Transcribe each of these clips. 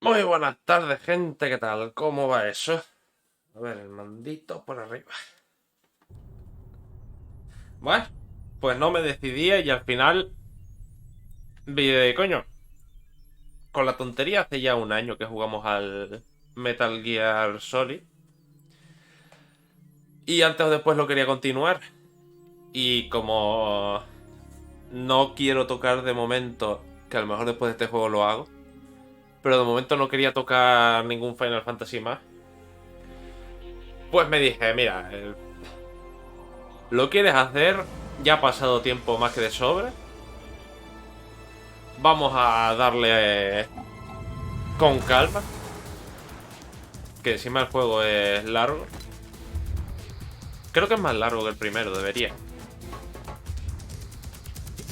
Muy buenas tardes, gente, ¿qué tal? ¿Cómo va eso? A ver, el mandito por arriba. Bueno, pues no me decidía y al final vi de coño. Con la tontería hace ya un año que jugamos al Metal Gear Solid. Y antes o después lo quería continuar. Y como no quiero tocar de momento, que a lo mejor después de este juego lo hago. Pero de momento no quería tocar ningún Final Fantasy más. Pues me dije, mira, ¿lo quieres hacer? Ya ha pasado tiempo más que de sobra. Vamos a darle con calma. Que encima el juego es largo. Creo que es más largo que el primero, debería.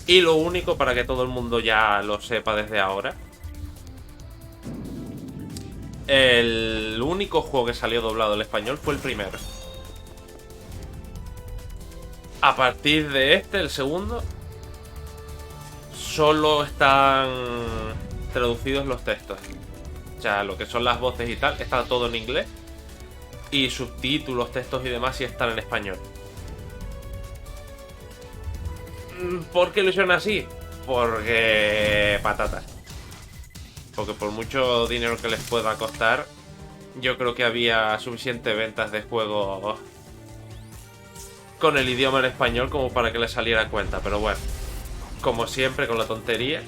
Y lo único, para que todo el mundo ya lo sepa desde ahora, el único juego que salió doblado al español fue el primero. A partir de este, el segundo, solo están traducidos los textos. O sea, lo que son las voces y tal, está todo en inglés. Y subtítulos, textos y demás sí están en español. ¿Por qué lo hicieron así? Porque patatas. Porque por mucho dinero que les pueda costar, yo creo que había suficientes ventas de juegos con el idioma en español como para que les saliera a cuenta. Pero bueno, como siempre con la tontería,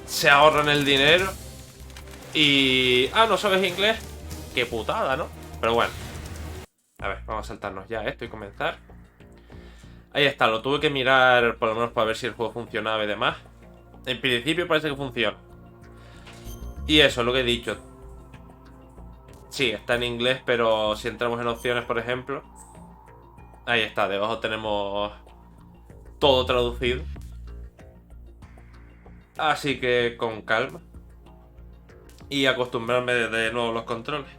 se ahorran el dinero y... Ah, ¿no sabes inglés? Qué putada, ¿no? Pero bueno. A ver, vamos a saltarnos ya esto y comenzar. Ahí está, lo tuve que mirar por lo menos para ver si el juego funcionaba y demás. En principio parece que funciona. Y eso, lo que he dicho. Sí, está en inglés, pero si entramos en opciones, por ejemplo. Ahí está, debajo tenemos todo traducido. Así que con calma. Y acostumbrarme de nuevo a los controles.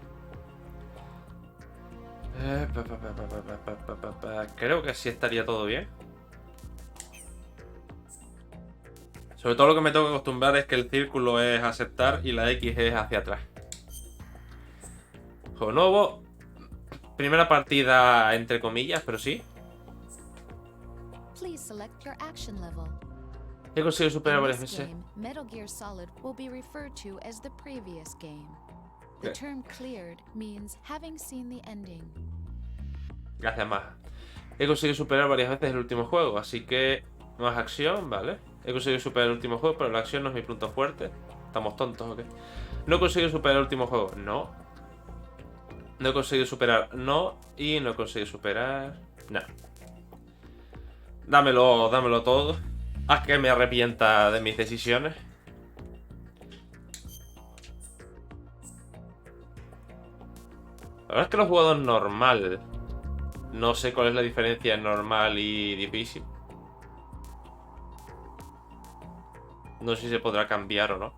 Creo que así estaría todo bien. Sobre todo lo que me tengo que acostumbrar es que el círculo es aceptar y la X es hacia atrás. Juego nuevo. Primera partida entre comillas, pero sí. He conseguido superar varias veces. Metal Gear Solid will be referred to as the previous game. The term cleared means having seen the ending. Gracias, más. He conseguido superar varias veces el último juego, así que más acción, ¿vale? He conseguido superar el último juego, pero la acción no es mi punto fuerte. ¿Estamos tontos o qué? No he conseguido superar el último juego, no. No he conseguido superar, no. Y no he conseguido superar, no. Dámelo todo. Haz que me arrepienta de mis decisiones. La verdad es que lo he jugado en normal. No sé cuál es la diferencia en normal y difícil. No sé si se podrá cambiar o no.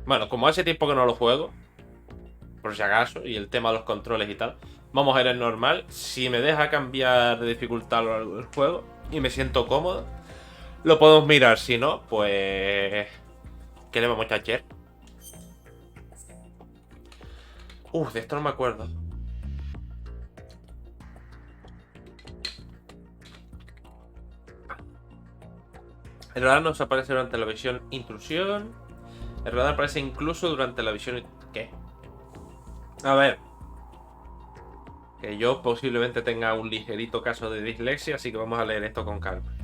Bueno, como hace tiempo que no lo juego, por si acaso, y el tema de los controles y tal, vamos a ir en normal. Si me deja cambiar de dificultad a lo largo del juego y me siento cómodo, lo podemos mirar. Si no, pues... ¿Qué le vamos a echar? De esto no me acuerdo. El radar nos aparece durante la visión intrusión. El radar aparece incluso durante la visión... ¿Qué? A ver. Que yo posiblemente tenga un ligerito caso de dislexia, así que vamos a leer esto con calma.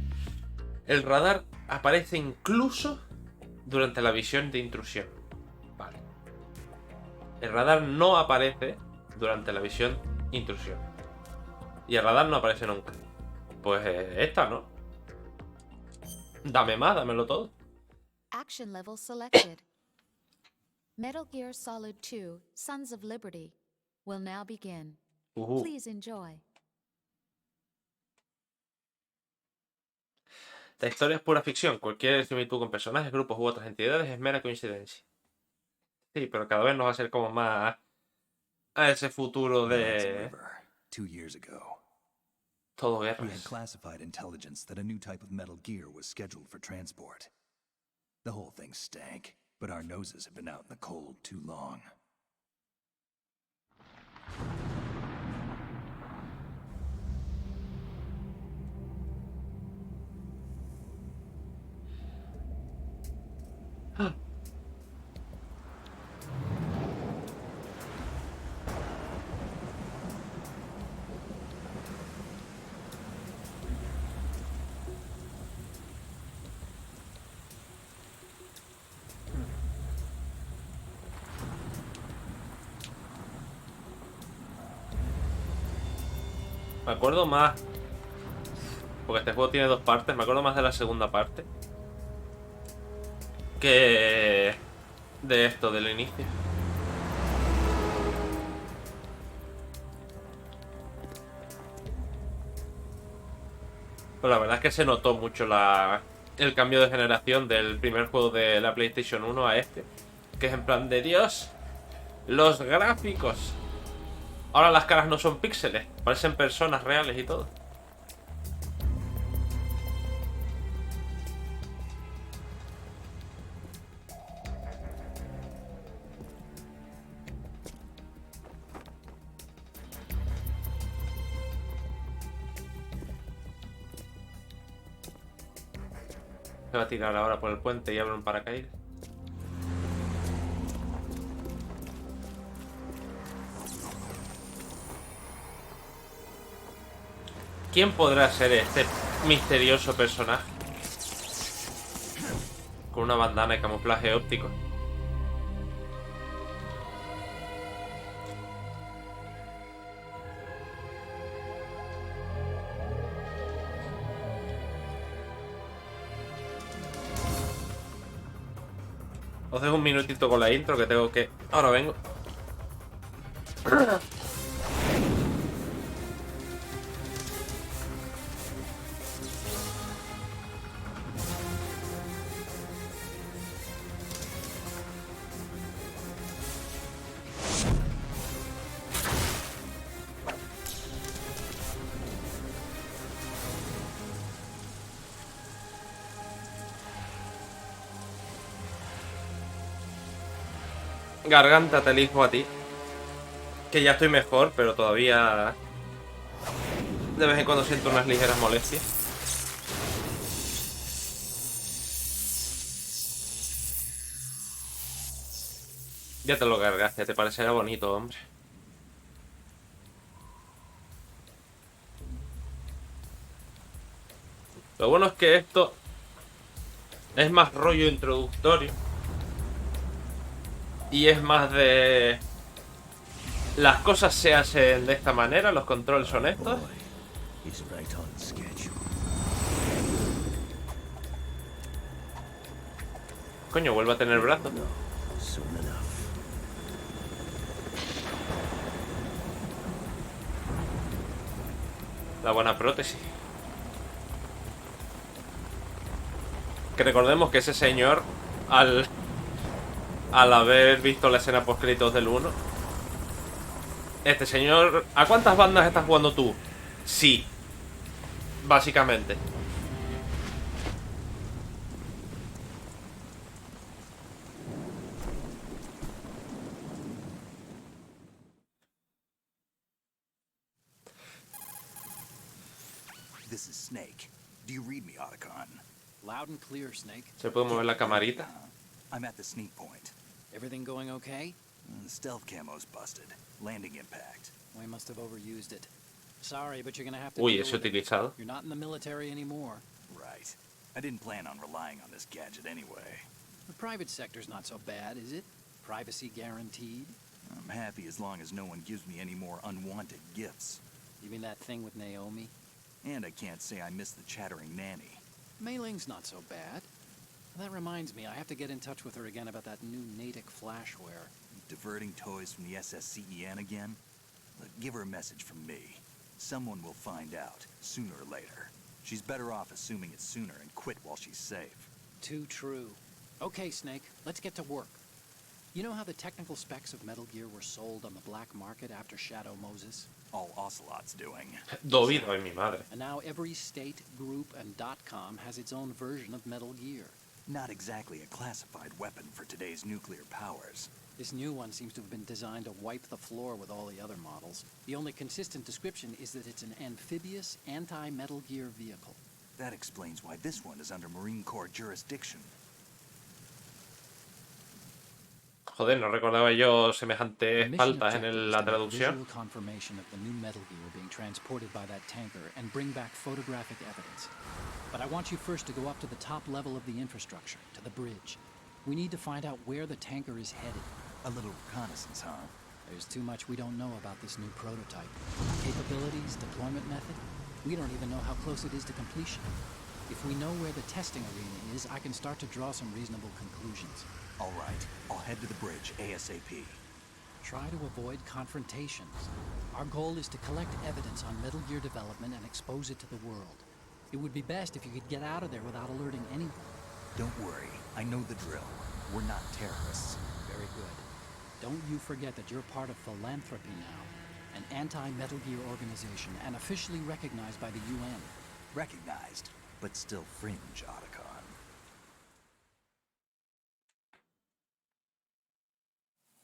El radar aparece incluso durante la visión de intrusión. Vale. El radar no aparece durante la visión intrusión. Y el radar no aparece nunca. Pues esta, ¿no? Dame más, dámelo todo. Action level selected. Metal Gear Solid 2: Sons of Liberty will now begin. Please enjoy. La historia es pura ficción. Cualquier similitud con personajes, grupos u otras entidades es mera coincidencia. Sí, pero cada vez nos acercamos más a ese futuro de... Todo We had guerras. classified intelligence that a new type of metal gear was scheduled for transport. The whole thing stank, but our noses have been out in the cold too long. Me acuerdo más, porque este juego tiene dos partes, me acuerdo más de la segunda parte que de esto, del inicio. Pero la verdad es que se notó mucho el cambio de generación del primer juego de la PlayStation 1 a este. Que es en plan de Dios, los gráficos. Ahora las caras no son píxeles, parecen personas reales y todo. Se va a tirar ahora por el puente y abre un paracaídas. ¿Quién podrá ser este misterioso personaje? Con una bandana y camuflaje óptico. Os dejo un minutito con la intro que tengo que... Ahora vengo. Garganta, te elijo a ti. Que ya estoy mejor, pero todavía... De vez en cuando siento unas ligeras molestias. Ya te lo cargaste, te parecerá bonito, hombre. Lo bueno es que esto es más rollo introductorio. Y es más de... Las cosas se hacen de esta manera, los controles son estos. He's right on schedule. Coño, vuelve a tener brazos. No, soon enough. La buena prótesis. Que recordemos que ese señor, al haber visto la escena post créditos del 1, este señor... ¿A cuántas bandas estás jugando tú? Sí. Básicamente. This is Snake. Do you read me, Otacon? Loud and clear, Snake. ¿Se puede mover la camarita? I'm at the sneak point. Everything going okay? The stealth camo's busted. Landing impact. We must have overused it. Sorry, but you're gonna have to Uy, deal es with it. utilizado. You're not in the military anymore. Right. I didn't plan on relying on this gadget anyway. The private sector's not so bad, is it? Privacy guaranteed? I'm happy as long as no one gives me any more unwanted gifts. You mean that thing with Naomi? And I can't say I miss the chattering nanny. Mei Ling's not so bad. That reminds me, I have to get in touch with her again about that new Natick flashware. Diverting toys from the SSCEN again? Look, give her a message from me. Someone will find out, sooner or later. She's better off assuming it sooner and quit while she's safe. Too true. Okay, Snake, let's get to work. You know how the technical specs of Metal Gear were sold on the black market after Shadow Moses? All Ocelot's doing. Dovido de mi madre. And now every state, group, and .com has its own version of Metal Gear. Not exactly a classified weapon for today's nuclear powers. This new one seems to have been designed to wipe the floor with all the other models. The only consistent description is that it's an amphibious, anti-Metal Gear vehicle. That explains why this one is under Marine Corps jurisdiction. Joder, no recordaba yo The semejantes mission faltas en objective is la to make traducción. visual confirmation of the new Metal Gear being transported by that tanker and bring back photographic evidence. But I want you first to go up to the top level of the infrastructure, to the bridge. We need to find out where the tanker is headed. A little reconnaissance, huh? There's too much we don't know about this new prototype. Capabilities, deployment method. We don't even know how close it is to completion. If we know where the testing arena is, I can start to draw some reasonable conclusions. All right, I'll head to the bridge ASAP. Try to avoid confrontations. Our goal is to collect evidence on Metal Gear development and expose it to the world. It would be best if you could get out of there without alerting anyone. Don't worry, I know the drill. We're not terrorists. Very good. Don't you forget that you're part of Philanthropy now, an anti-Metal Gear organization and officially recognized by the UN. Recognized, but still fringe, Otacon.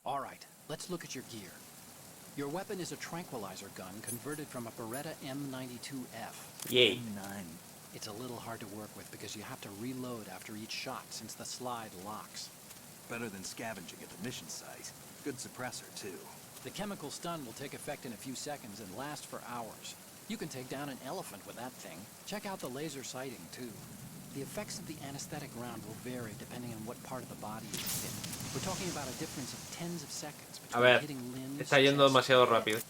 All right, let's look at your gear. Your weapon is a tranquilizer gun converted from a Beretta M92F. Yay. 9. It's a little hard to work with because you have to reload after each shot since the slide locks. Better than scavenging at the mission site. Good suppressor, too. The chemical stun will take effect in a few seconds and last for hours. You can take down an elephant with that thing. Check out the laser sighting, too. The effects of the anesthetic round will vary depending on what part of the body is hit. We're talking about a difference of tens of seconds A between ver, hitting limbs, está yendo chest, demasiado and rápido. head.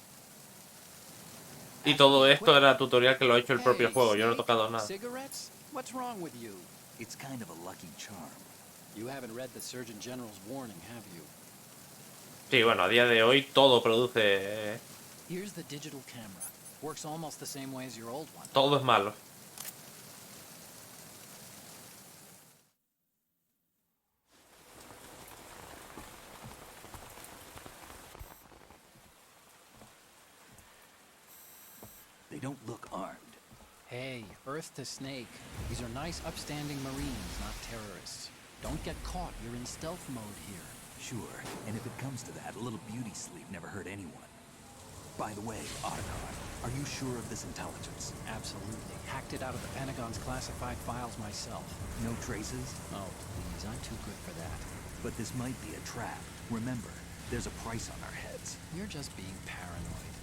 Y todo esto era tutorial que lo ha hecho el propio Hey, juego, yo no he Snake, tocado nada. Cigarettes? What's wrong with you? It's kind of a lucky charm. You haven't read the Surgeon General's warning, have you? Sí, bueno, a día de hoy todo produce... Here's the digital camera. Works almost the same way as your old one. Todo es malo. They don't look armed. Hey, Earth to Snake. These are nice, upstanding Marines, not terrorists. Don't get caught. You're in stealth mode here. Sure, and if it comes to that, a little beauty sleep never hurt anyone. By the way, Otacon, are you sure of this intelligence? Absolutely. Hacked it out of the Pentagon's classified files myself. No traces? Oh, please, I'm too good for that. But this might be a trap. Remember, there's a price on our heads. You're just being paranoid.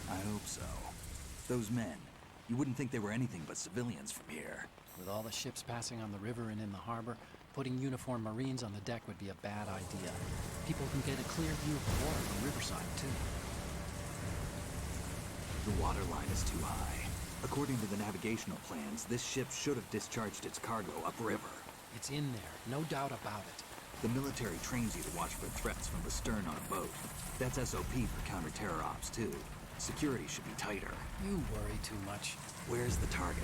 I hope so. Those men, you wouldn't think they were anything but civilians from here. With all the ships passing on the river and in the harbor, putting uniformed Marines on the deck would be a bad idea. People can get a clear view of the water from riverside, too. The water line is too high. According to the navigational plans, this ship should have discharged its cargo upriver. It's in there, no doubt about it. The military trains you to watch for threats from the stern on a boat. That's SOP for counter-terror ops, too. Security should be tighter. You worry too much. Where's the target?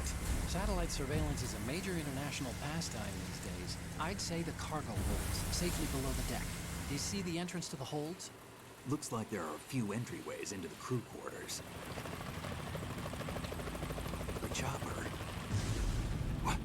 Satellite surveillance is a major international pastime these days. I'd say the cargo holds, safely below the deck. Do you see the entrance to the holds? Looks like there are a few entryways into the crew quarters. The chopper. What?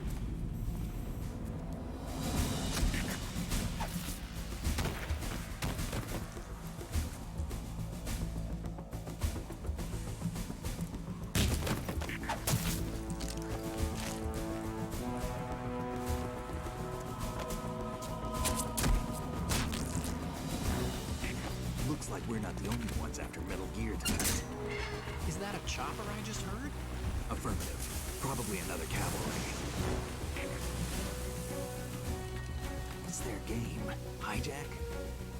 Looks like we're not the only ones after Metal Gear tonight. Is that a chopper I just heard? Affirmative. Probably another cavalry. What's their game? Hijack?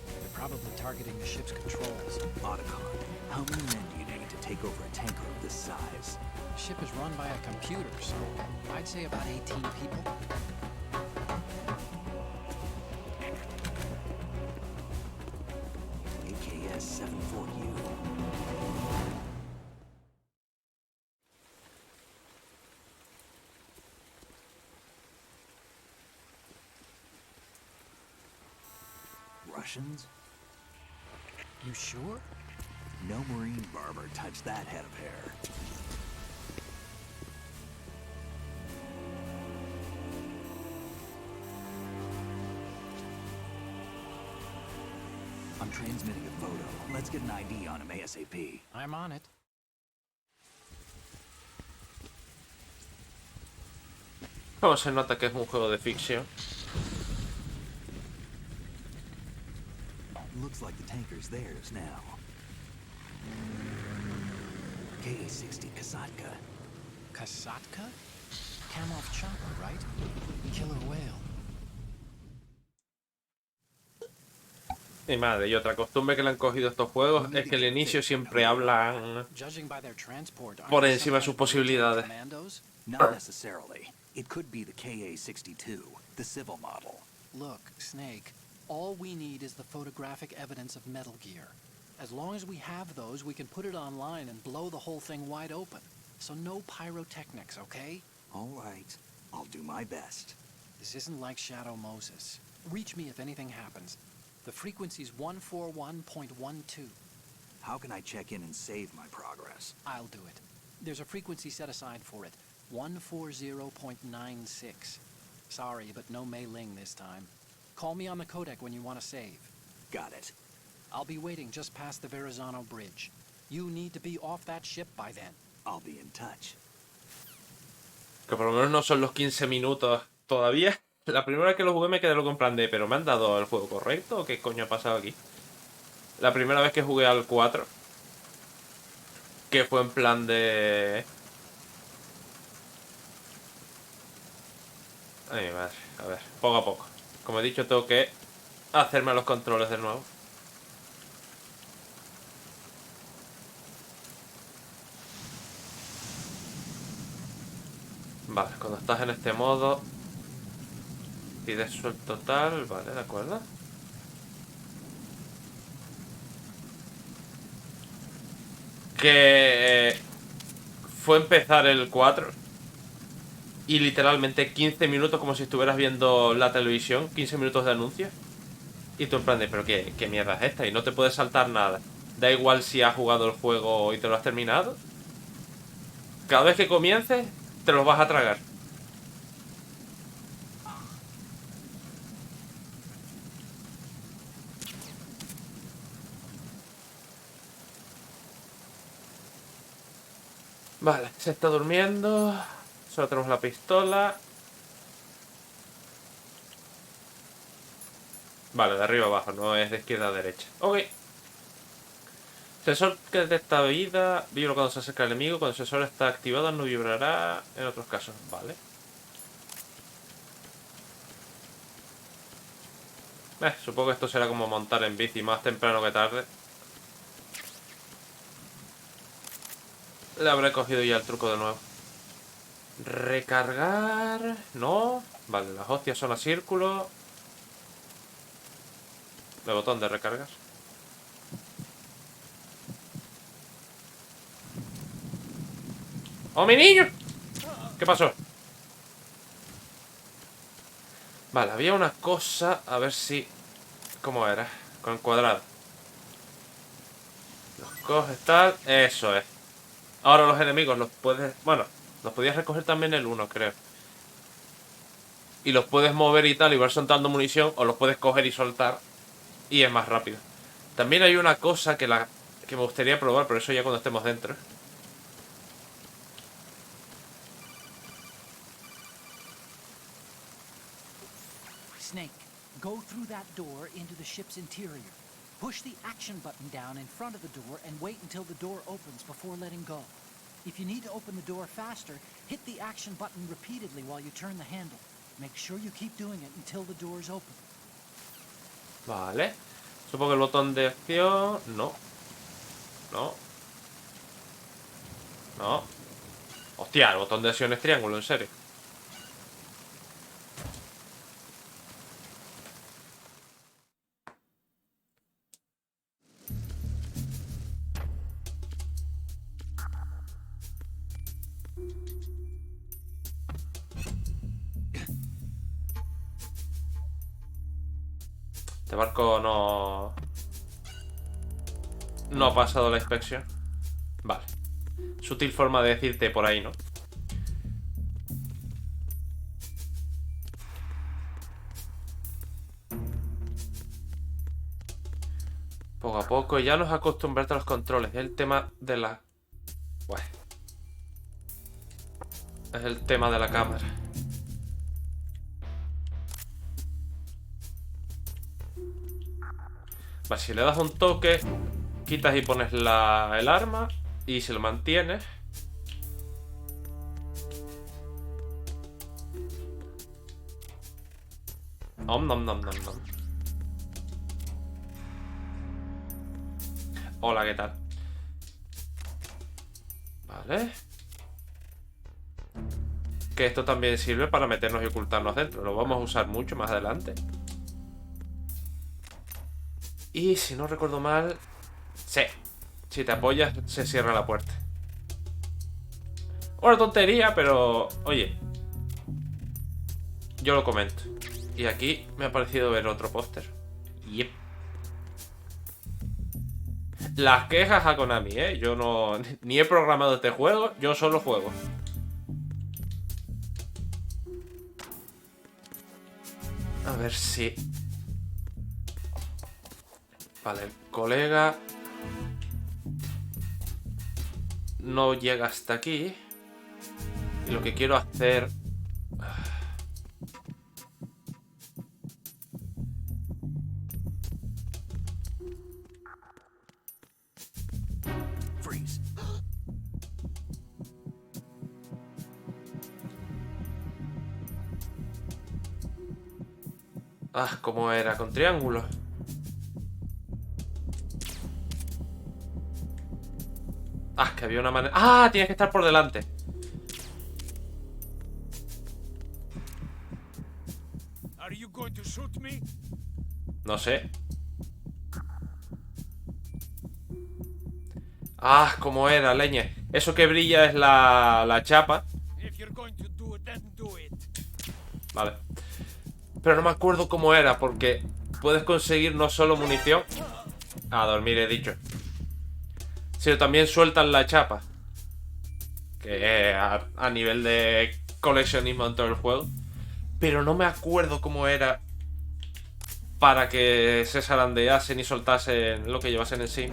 They're probably targeting the ship's controls. Otacon, how many men do you need to take over a tanker of this size? The ship is run by a computer, so I'd say about 18 people. AKS 74U. Russians? You sure? No Marine barber touched that head of hair. I'm transmitting a photo. Let's get an ID on him ASAP. I'm on it. ¿Cómo se nota que es un juego de ficción? Looks like the tanker's theirs now. Ka-60 Kasatka. Kasatka? Kamov chopper, right? Killer whale. Mi madre, y otra costumbre que le han cogido estos juegos es que al inicio siempre hablan Judging by their transport, por aren't they encima de sus some kind of military posibilidades. commandos? Not necessarily. It could be the Ka-62, the civil model. Look, Snake, all we need is the photographic evidence of Metal Gear. As long as we have those, we can put it online and blow the whole thing wide open. So no pyrotechnics, okay? All right. I'll do my best. This isn't like Shadow Moses. Reach me if anything happens. The frequency's 141.12. How can I check in and save my progress? I'll do it. There's a frequency set aside for it. 140.96. Sorry, but no Mei Ling this time. Call me on the codec when you want to save. Got it. I'll be waiting just past the Verrazano Bridge. You need to be off that ship by then. I'll be in touch. Que por lo menos no son los 15 minutos todavía. La primera vez que lo jugué me quedé loco en plan de, ¿pero me han dado el juego correcto o qué coño ha pasado aquí? La primera vez que jugué al 4, que fue en plan de... Ay, mi madre. A ver, poco a poco. Como he dicho, tengo que hacerme los controles de nuevo. Vale, cuando estás en este modo pides suelto total, vale, de acuerdo. Que fue empezar el 4 y literalmente 15 minutos como si estuvieras viendo la televisión, 15 minutos de anuncios. Y tú en plan de, pero qué mierda es esta, y no te puedes saltar nada. Da igual si has jugado el juego y te lo has terminado. Cada vez que comiences, te los vas a tragar. Vale, se está durmiendo. Solo tenemos la pistola. Vale, de arriba abajo, no es de izquierda a derecha. Ok. Sensor que detecta vida. Vibra cuando se acerca al enemigo. Cuando el sensor está activado no vibrará en otros casos. Vale. Supongo que esto será como montar en bici más temprano que tarde. Le habré cogido ya el truco de nuevo. Recargar... No. Vale, las hostias son a círculo. El botón de recargar. ¡Oh, mi niño! ¿Qué pasó? Vale, había una cosa... A ver si... ¿Cómo era? Con el cuadrado. Los coges tal... Eso es. Ahora los enemigos los puedes... Bueno, los podías recoger también el 1, creo. Y los puedes mover y tal, y vas soltando munición, o los puedes coger y soltar. Y es más rápido. También hay una cosa que me gustaría probar, pero eso ya cuando estemos dentro. Snake, go through that door into the ship's interior. Push the action button down in front of the door and wait until the door opens before letting go. If you need to open the door faster, hit the action button repeatedly while you turn the handle. Make sure you keep doing it until the door is open. Vale. Supongo que el botón de acción... No. No. No. Hostia, el botón de acción es triángulo, en serio. Este barco no... No ha pasado la inspección. Vale. Sutil forma de decirte por ahí, ¿no? Poco a poco ya nos acostumbramos a los controles. Es el tema de la... Bueno. Es el tema de la cámara. Vale, si le das un toque, quitas y pones el arma. Y si lo mantienes... Nom, nom, nom, nom, nom. Hola, ¿qué tal? Vale. Que esto también sirve para meternos y ocultarnos dentro. Lo vamos a usar mucho más adelante. Y si no recuerdo mal... Sí. Si te apoyas, se cierra la puerta. Una tontería, pero... Oye. Yo lo comento. Y aquí me ha parecido ver otro póster. Yep. Las quejas a Konami, ¿eh? Yo no... Ni he programado este juego, yo solo juego. A ver si... Vale, el colega... No llega hasta aquí. Y lo que quiero hacer... Freeze. Ah, ¿cómo era? Con triángulo. Ah, que había una manera... ¡Ah! Tienes que estar por delante. Are you going to shoot me? No sé. Ah, ¿cómo era, leñe? Eso que brilla es la chapa. If you're going to do it, then do it. Vale. Pero no me acuerdo cómo era, porque puedes conseguir no solo munición. A dormir, he dicho. Sino también sueltan la chapa. Que a nivel de coleccionismo en todo el juego. Pero no me acuerdo cómo era para que se zarandeasen y soltasen lo que llevasen en sí.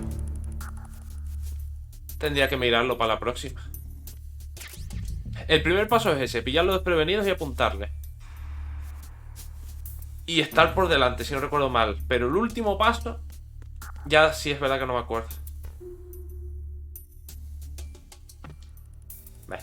Tendría que mirarlo para la próxima. El primer paso es ese, pillar los desprevenidos y apuntarle. Y estar por delante, si no recuerdo mal. Pero el último paso, ya sí es verdad que no me acuerdo. Ve.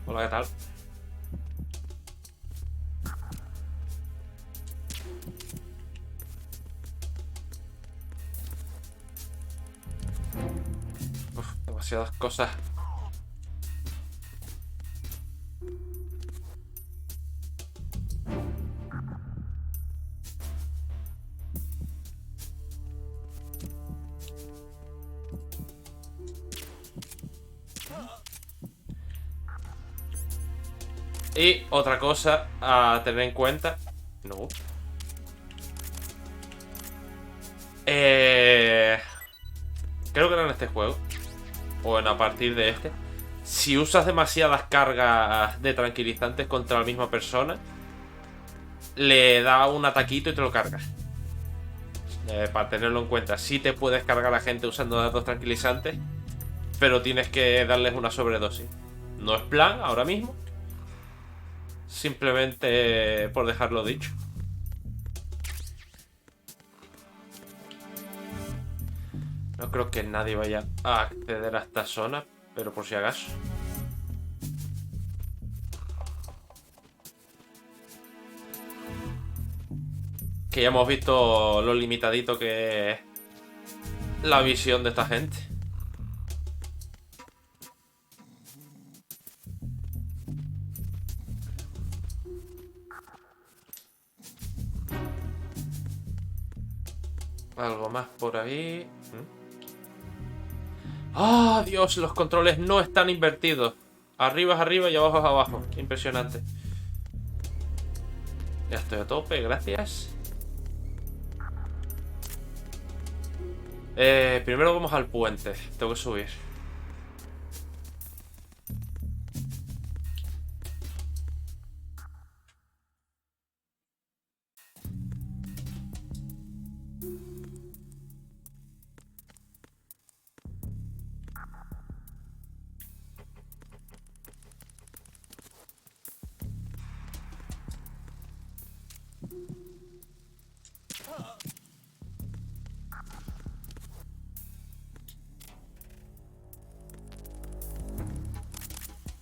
Hola, ¿qué tal? Uf, demasiadas cosas. Y otra cosa a tener en cuenta. No. Creo que era en este juego. O a partir de este. Si usas demasiadas cargas de tranquilizantes contra la misma persona, le da un ataquito y te lo cargas. Para tenerlo en cuenta. Sí te puedes cargar a gente usando datos tranquilizantes, pero tienes que darles una sobredosis. No es plan ahora mismo. Simplemente por dejarlo dicho. No creo que nadie vaya a acceder a esta zona, pero por si acaso. Que ya hemos visto lo limitadito que es la visión de esta gente. Algo más por ahí. ¡Ah, Dios! Los controles no están invertidos. Arriba es arriba y abajo es abajo. Impresionante. Ya estoy a tope, gracias. Primero vamos al puente. Tengo que subir.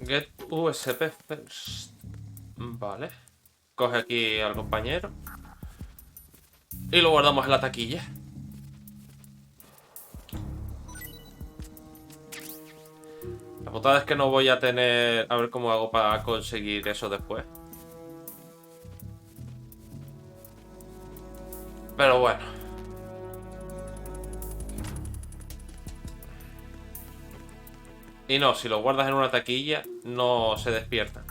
Get USB first. Vale. Coge aquí al compañero. Y lo guardamos en la taquilla. La putada es que no voy a tener... A ver cómo hago para conseguir eso después. Pero bueno. Y no, si lo guardas en una taquilla, no se despierta.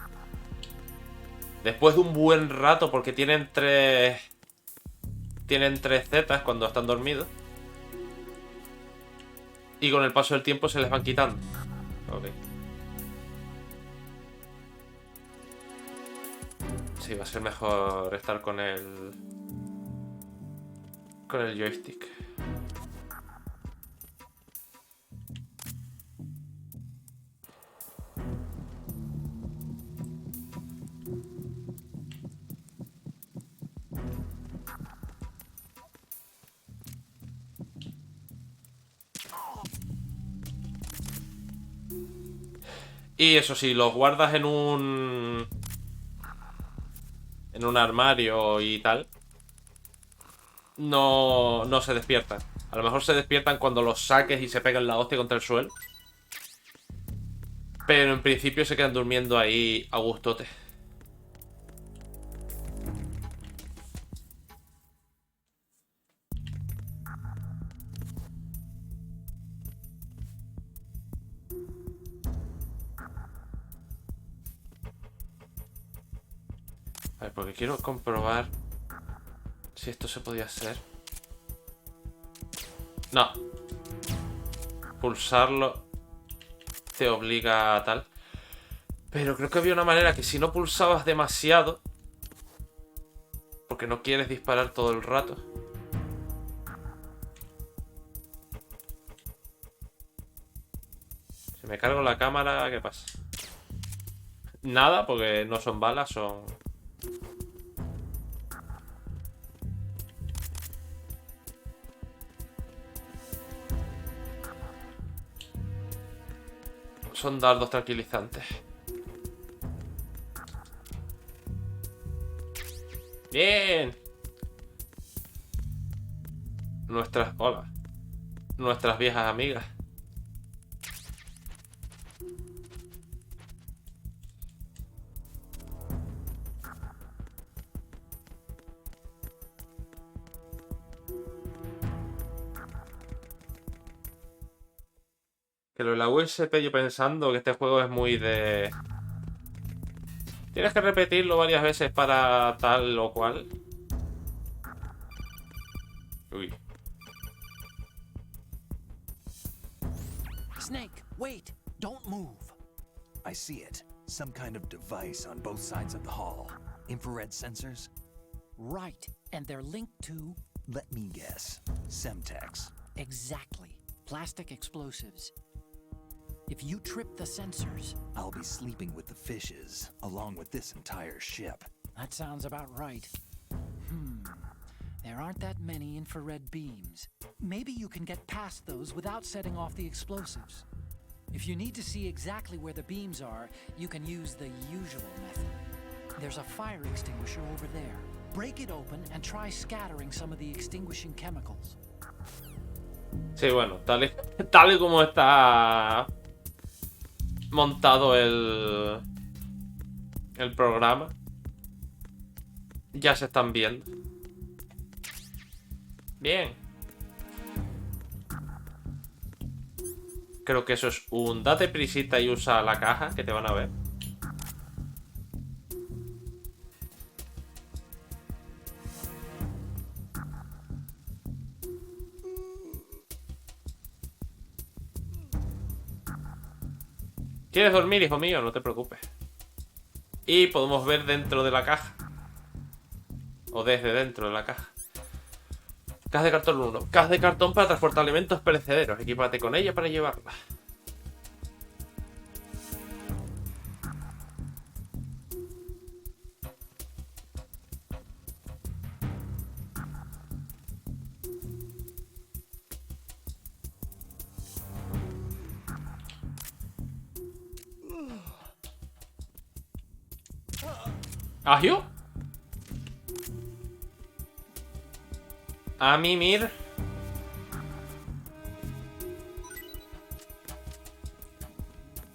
Después de un buen rato, porque tienen tres zetas cuando están dormidos. Y con el paso del tiempo se les van quitando. Ok. Sí, va a ser mejor estar con el joystick. Y eso sí, los guardas en un armario y tal, no se despiertan. A lo mejor se despiertan cuando los saques y se pegan la hostia contra el suelo. Pero en principio se quedan durmiendo ahí a gustote. A ver, porque quiero comprobar si esto se podía hacer. No. Pulsarlo te obliga a tal. Pero creo que había una manera que si no pulsabas demasiado, porque no quieres disparar todo el rato. Si me cargo la cámara, ¿qué pasa? Nada, porque no son balas, son... Son dardos tranquilizantes. ¡Bien! Hola. Nuestras viejas amigas. Que lo de la USP, yo pensando que este juego es muy de... Tienes que repetirlo varias veces para tal o cual. Uy. Snake, wait! Don't move! I see it. Some kind of device on both sides of the hall. Infrared sensors? Right, and they're linked to... Let me guess. Semtex. Exactly. Plastic explosives. If you trip the sensors... I'll be sleeping with the fishes, along with this entire ship. That sounds about right. There aren't that many infrared beams. Maybe you can get past those without setting off the explosives. If you need to see exactly where the beams are, you can use the usual method. There's a fire extinguisher over there. Break it open and try scattering some of the extinguishing chemicals. Sí, bueno, tal y como está montado el programa, ya se están viendo. Bien. Creo que eso es un date prisita y usa la caja, que te van a ver. ¿Quieres dormir, hijo mío? No te preocupes. Y podemos ver dentro de la caja. O desde dentro de la caja. Caja de cartón 1. Caja de cartón para transportar alimentos perecederos. Equípate con ella para llevarla. ¿Agio? A mimir.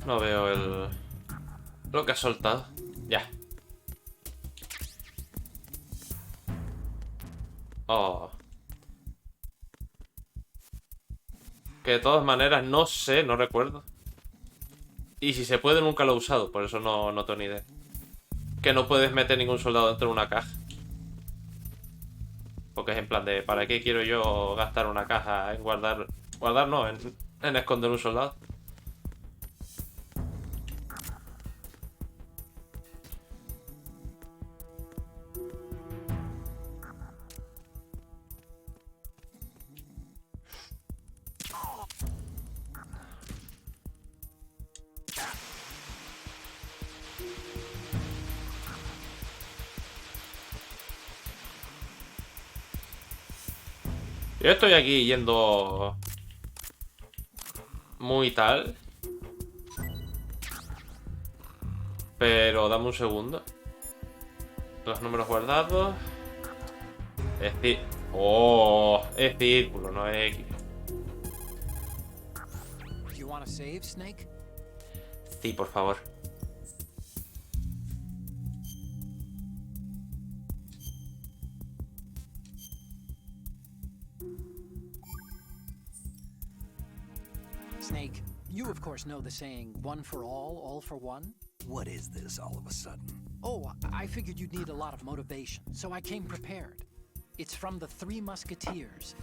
No veo lo que ha soltado. Ya. Oh. Que de todas maneras no sé, no recuerdo. Y si se puede nunca lo he usado, por eso no tengo ni idea. Que no puedes meter ningún soldado dentro de una caja. Porque es en plan de, ¿para qué quiero yo gastar una caja en guardar... Guardar no, en esconder un soldado? Yo estoy aquí yendo muy tal. Pero dame un segundo. Los números guardados. Es decir... Oh, es círculo, no es X. You want to save, Snake? Sí, por favor. Snake, you of course know the saying, one for all for one? What is this all of a sudden? Oh, I figured you'd need a lot of motivation, so I came prepared. It's from the Three Musketeers.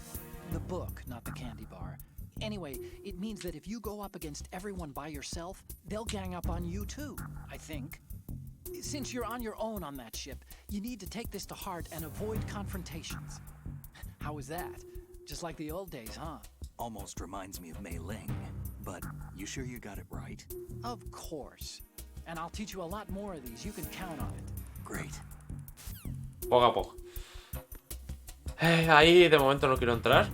The book, not the candy bar. Anyway, it means that if you go up against everyone by yourself, they'll gang up on you too, I think. Since you're on your own on that ship, you need to take this to heart and avoid confrontations. How was that? Just like the old days, huh? Almost reminds me of Mei Ling. But you sure you got it right? Of course. And I'll teach you a lot more of these. You can count on it. Great. Poco a poco. Ahí de momento no quiero entrar.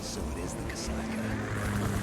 So it is the Kasaka.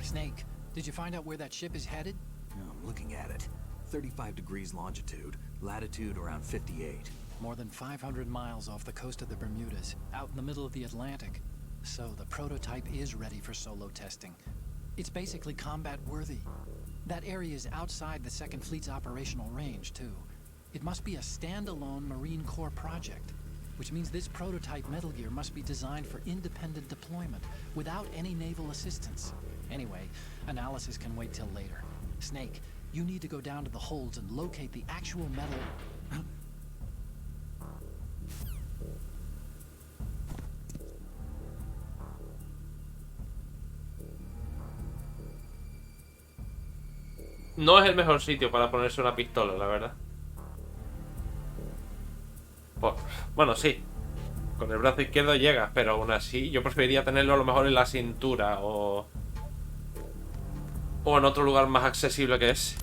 Snake, did you find out where that ship is headed? I'm looking at it. 35 degrees longitude, latitude around 58. More than 500 miles off the coast of the Bermudas, out in the middle of the Atlantic. So the prototype is ready for solo testing. It's basically combat worthy. That area is outside the Second Fleet's operational range, too. It must be a standalone Marine Corps project, which means this prototype Metal Gear must be designed for independent deployment, without any naval assistance. Anyway, analysis can wait till later. Snake, you need to go down to the holds and locate the actual metal... No es el mejor sitio para ponerse una pistola, la verdad. Bueno, sí. Con el brazo izquierdo llegas, pero aún así yo preferiría tenerlo a lo mejor en la cintura o en otro lugar más accesible que ese.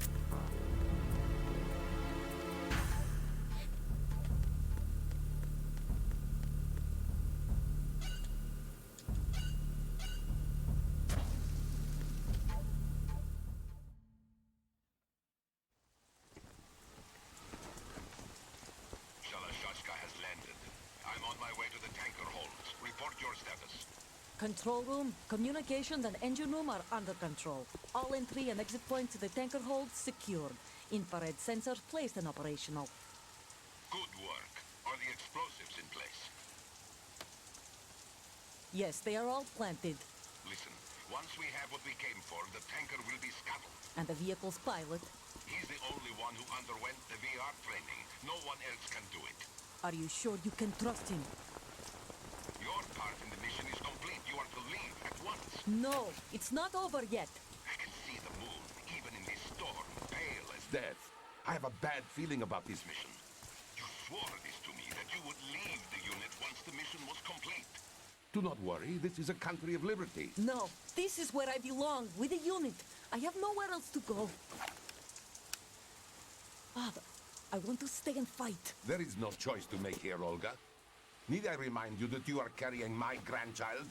Control room, communications, and engine room are under control. All entry and exit points to the tanker hold secured. Infrared sensors placed and operational. Good work. Are the explosives in place? Yes, they are all planted. Listen, once we have what we came for, the tanker will be scuttled. And the vehicle's pilot. He's the only one who underwent the VR training. No one else can do it. Are you sure you can trust him? Your part in the mission is complete. You are to leave at once. No, it's not over yet. I can see the moon, even in this storm, pale as death. I have a bad feeling about this mission. You swore this to me, that you would leave the unit once the mission was complete. Do not worry, this is a country of liberty. No, this is where I belong, with the unit. I have nowhere else to go. Father, I want to stay and fight. There is no choice to make here, Olga. Need I remind you that you are carrying my grandchild?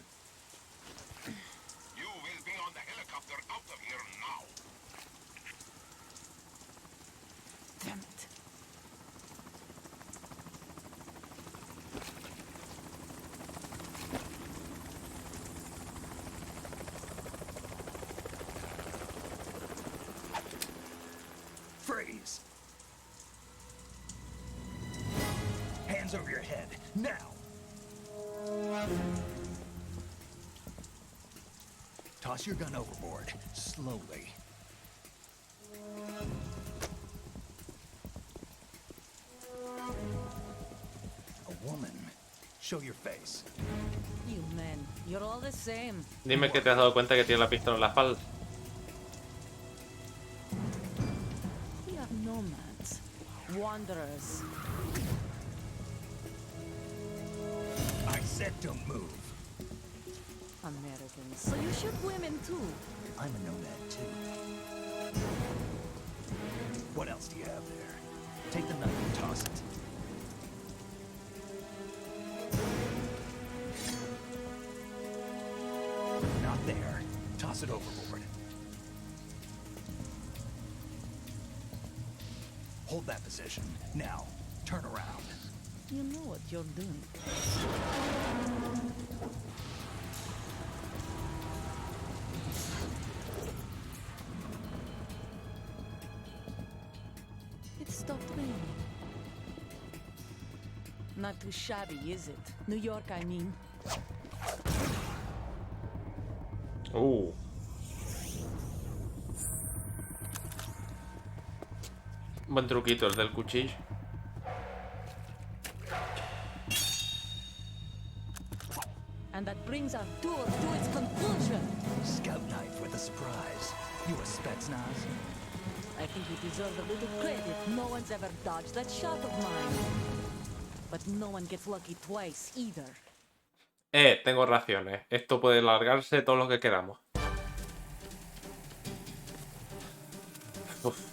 You will be on the helicopter out of here now. Damn it. Freeze! Hands over your head, now! Toss your gun overboard, slowly. A woman. Show your face. You men, you're all the same. Dime que te has dado cuenta que tiene la pistola en la espalda. We are nomads, wanderers. I said don't move. Americans, so you shoot women too. I'm a nomad too. What else do you have there? Take the knife and toss it. Not there. Toss it overboard. Hold that position. Now, turn around. You know what you're doing. It stopped raining. Not too shabby, is it? New York, I mean. Buen truquito el del cuchillo. And that brings our tour to its conclusion. Scout knife with a surprise. You a Spetsnaz? I think you deserve a little credit. No one's ever dodged that shot of mine. But no one gets lucky twice either. Tengo raciones. Esto puede largarse todo lo que queramos. Uf.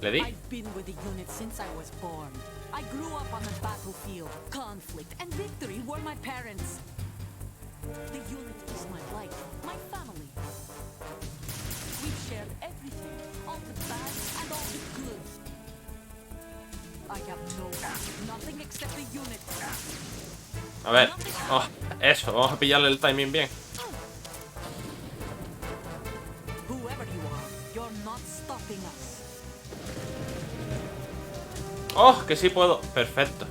¿Le di? I've been with the unit since I was born. I grew up on the battlefield. Conflict and victory were my parents. The unit is my life, my family. We've shared everything, all the bad and all the good. I have nothing except the unit. A ver, eso, vamos a pillarle el timing bien. Whoever you are, you're not stopping us. ¡Oh, que sí puedo! Perfecto.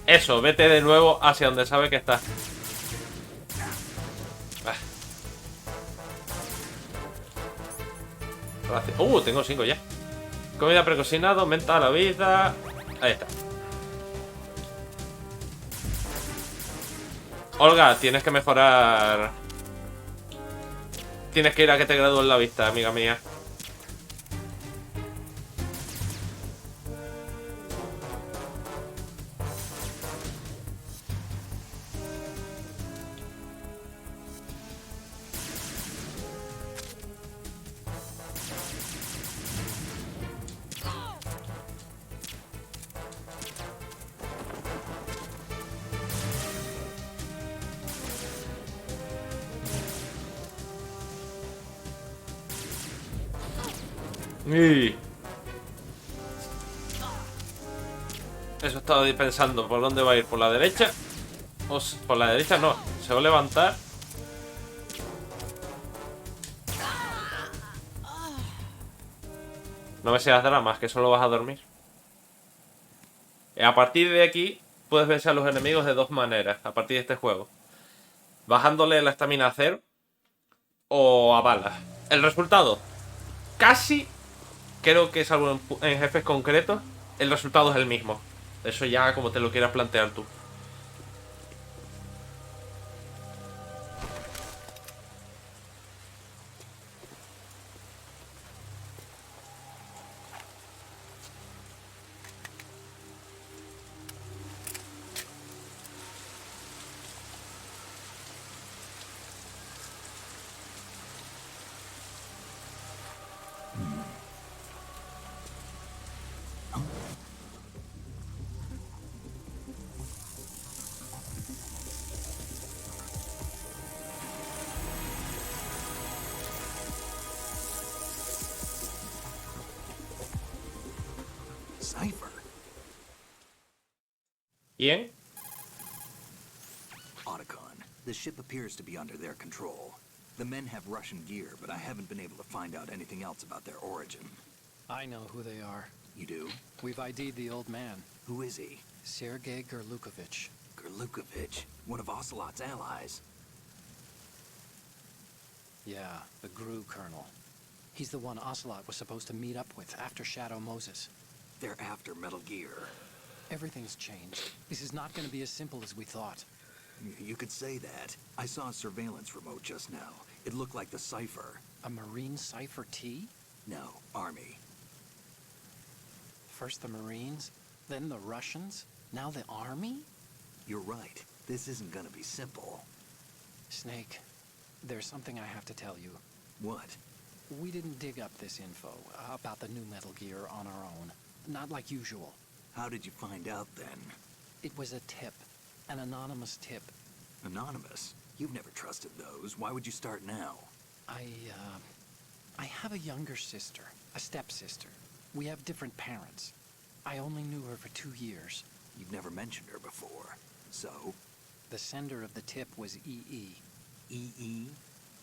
Eso, vete de nuevo hacia donde sabe que está. Tengo 5 ya. Comida precocinada, aumenta la vida. Ahí está. Olga, tienes que mejorar. Tienes que ir a que te gradúen la vista, amiga mía. Eso estaba pensando, ¿por dónde va a ir? ¿Por la derecha? Por la derecha no, se va a levantar. No me seas dramas, que solo vas a dormir. A partir de aquí puedes vencer a los enemigos de dos maneras, a partir de este juego. Bajándole la estamina a 0 o a balas. El resultado, casi, creo que salvo en jefes concretos, el resultado es el mismo. Eso ya como te lo quieras plantear tú. Cipher. Bien. Otacon, the ship appears to be under their control. The men have Russian gear, but I haven't been able to find out anything else about their origin. I know who they are. You do? We've ID'd the old man. Who is he? Sergei Gerlukovich. Gerlukovich, one of Ocelot's allies. Yeah, the GRU colonel. He's the one Ocelot was supposed to meet up with after Shadow Moses. They're after Metal Gear. Everything's changed. This is not going to be as simple as we thought. You could say that. I saw a surveillance remote just now. It looked like the Cipher. A Marine Cipher T? No, Army. First the Marines, then the Russians, now the Army? You're right. This isn't gonna be simple. Snake, there's something I have to tell you. What? We didn't dig up this info about the new Metal Gear on our own. Not like usual. How did you find out then? It was a tip. An anonymous tip. Anonymous? You've never trusted those. Why would you start now? I have a younger sister, a stepsister. We have different parents. I only knew her for 2 years. You've never mentioned her before. So? The sender of the tip was E.E. E.E.?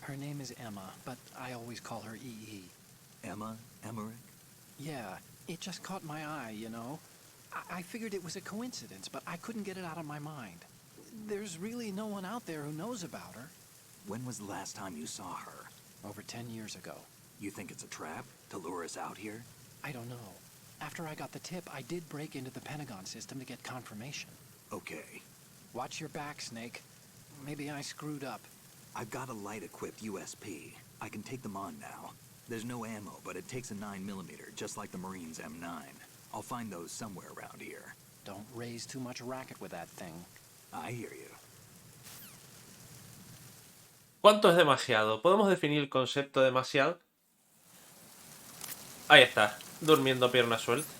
Her name is Emma, but I always call her E.E. Emma? Emmerich? Yeah, it just caught my eye, you know? I figured it was a coincidence, but I couldn't get it out of my mind. There's really no one out there who knows about her. When was the last time you saw her? Over 10 years ago. You think it's a trap? To lure us out here? I don't know. After I got the tip, I did break into the Pentagon system to get confirmation. Okay. Watch your back, Snake. Maybe I screwed up. I've got a light-equipped USP. I can take them on now. There's no ammo, but it takes a 9mm, just like the Marines' M9. I'll find those somewhere around here. Don't raise too much racket with that thing. I hear you. ¿Cuánto es demasiado? ¿Podemos definir el concepto de demasiado? Ahí está, durmiendo pierna suelta.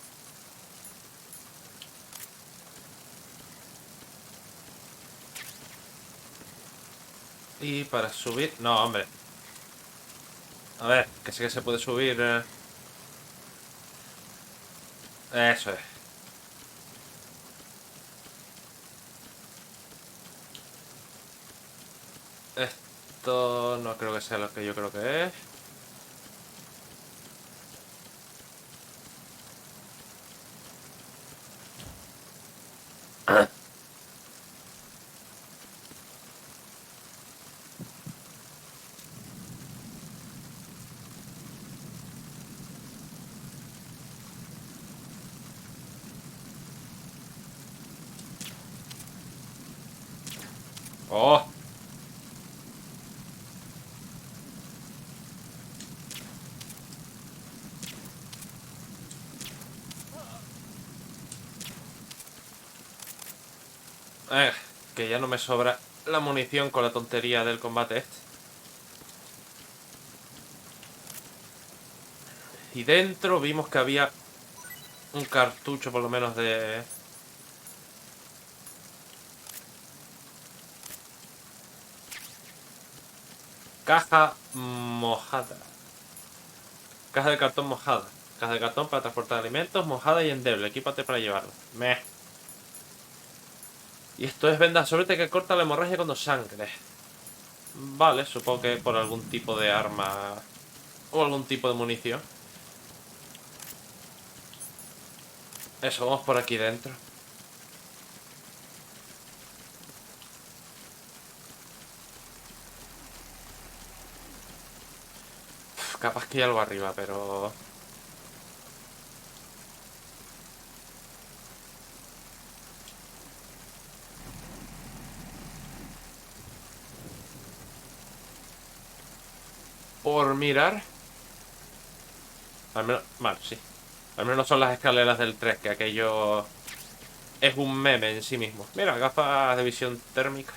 Y para subir... No, hombre. A ver, que sé que se puede subir... Eso es. Esto no creo que sea lo que yo creo que es. ¡Oh! Que ya no me sobra la munición con la tontería del combate este. Y dentro vimos que había un cartucho por lo menos de... Caja mojada. Caja de cartón mojada. Caja de cartón para transportar alimentos, mojada y endeble. Equípate para llevarlo. Meh. Y esto es venda sobrete que corta la hemorragia cuando sangre. Vale, supongo que por algún tipo de arma o algún tipo de munición. Eso, vamos por aquí dentro. Capaz que hay algo arriba, pero... Por mirar... Al menos... Vale, sí. Al menos son las escaleras del 3, que aquello... Es un meme en sí mismo. Mira, gafas de visión térmica.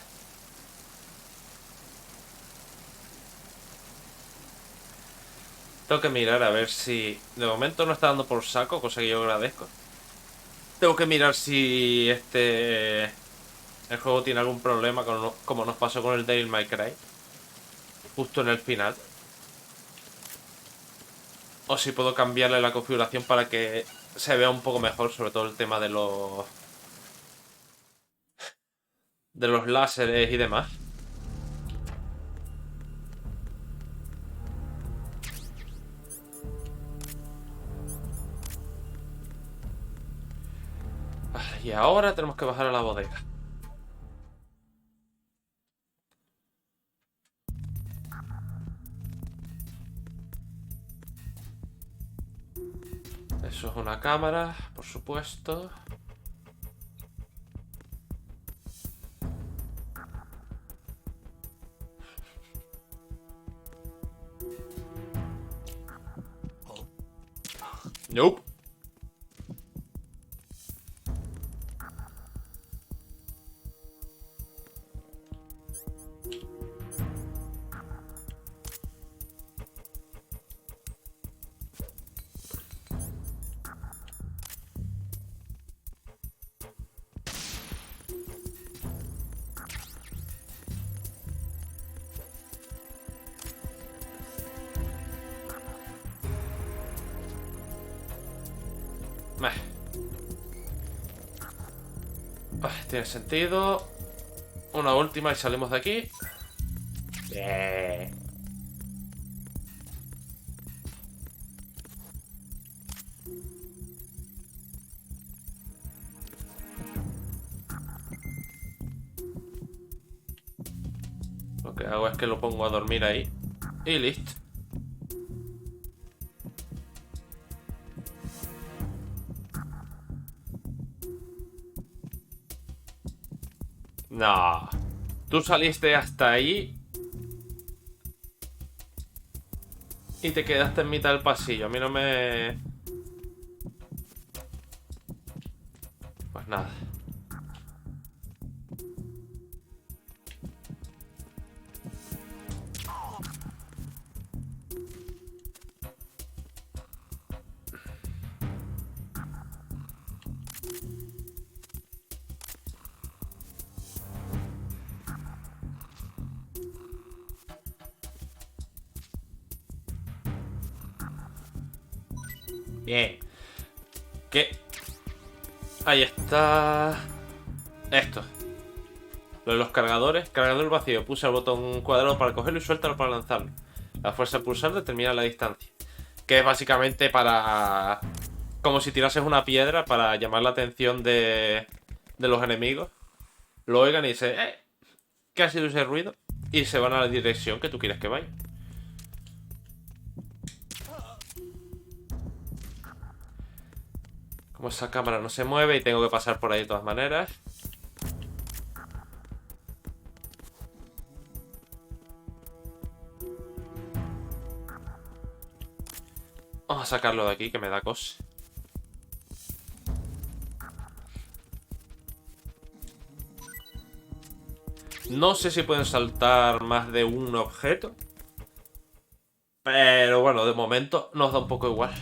Tengo que mirar a ver si... De momento no está dando por saco, cosa que yo agradezco. Tengo que mirar si el juego tiene algún problema, como nos pasó con el Devil May Cry. Justo en el final. O si puedo cambiarle la configuración para que se vea un poco mejor, sobre todo el tema de los... láseres y demás. Y ahora tenemos que bajar a la bodega. Eso es una cámara, por supuesto. Nope. Tiene sentido. Una última y salimos de aquí. Bien. Lo que hago es que lo pongo a dormir ahí. Y listo. No. Tú saliste hasta ahí. Y te quedaste en mitad del pasillo. A mí no me... Pues nada. Bien. ¿Qué? Ahí está. Esto. Lo de los cargadores. Cargador vacío. Pulsa el botón cuadrado para cogerlo y suéltalo para lanzarlo. La fuerza al pulsar determina la distancia. Que es básicamente para... Como si tirases una piedra para llamar la atención de los enemigos. Lo oigan y dicen, ¿qué ha sido ese ruido? Y se van a la dirección que tú quieres que vaya. Como esa cámara no se mueve y tengo que pasar por ahí de todas maneras. Vamos a sacarlo de aquí que me da cosa. No sé si pueden saltar más de un objeto. Pero bueno, de momento nos da un poco igual.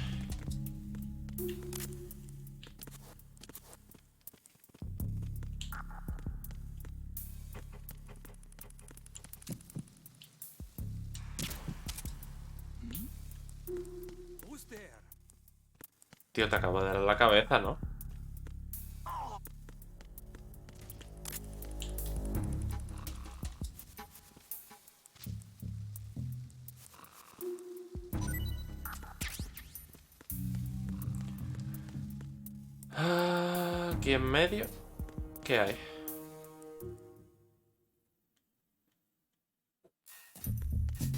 Tío, te acabo de dar en la cabeza, ¿no? Aquí en medio. ¿Qué hay?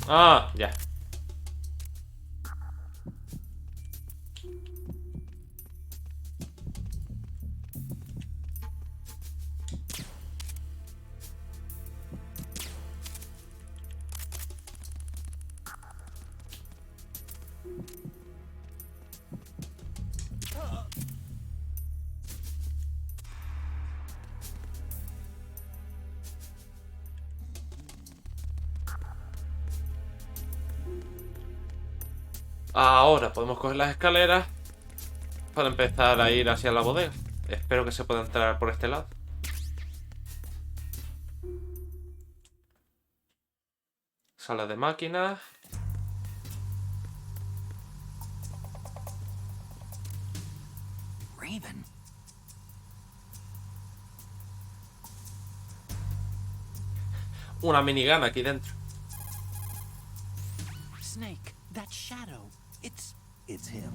Ah, ya. Ahora podemos coger las escaleras para empezar a ir hacia la bodega. Espero que se pueda entrar por este lado. Sala de máquinas. Raven. Una minigun aquí dentro. Snake, that shadow. It's him,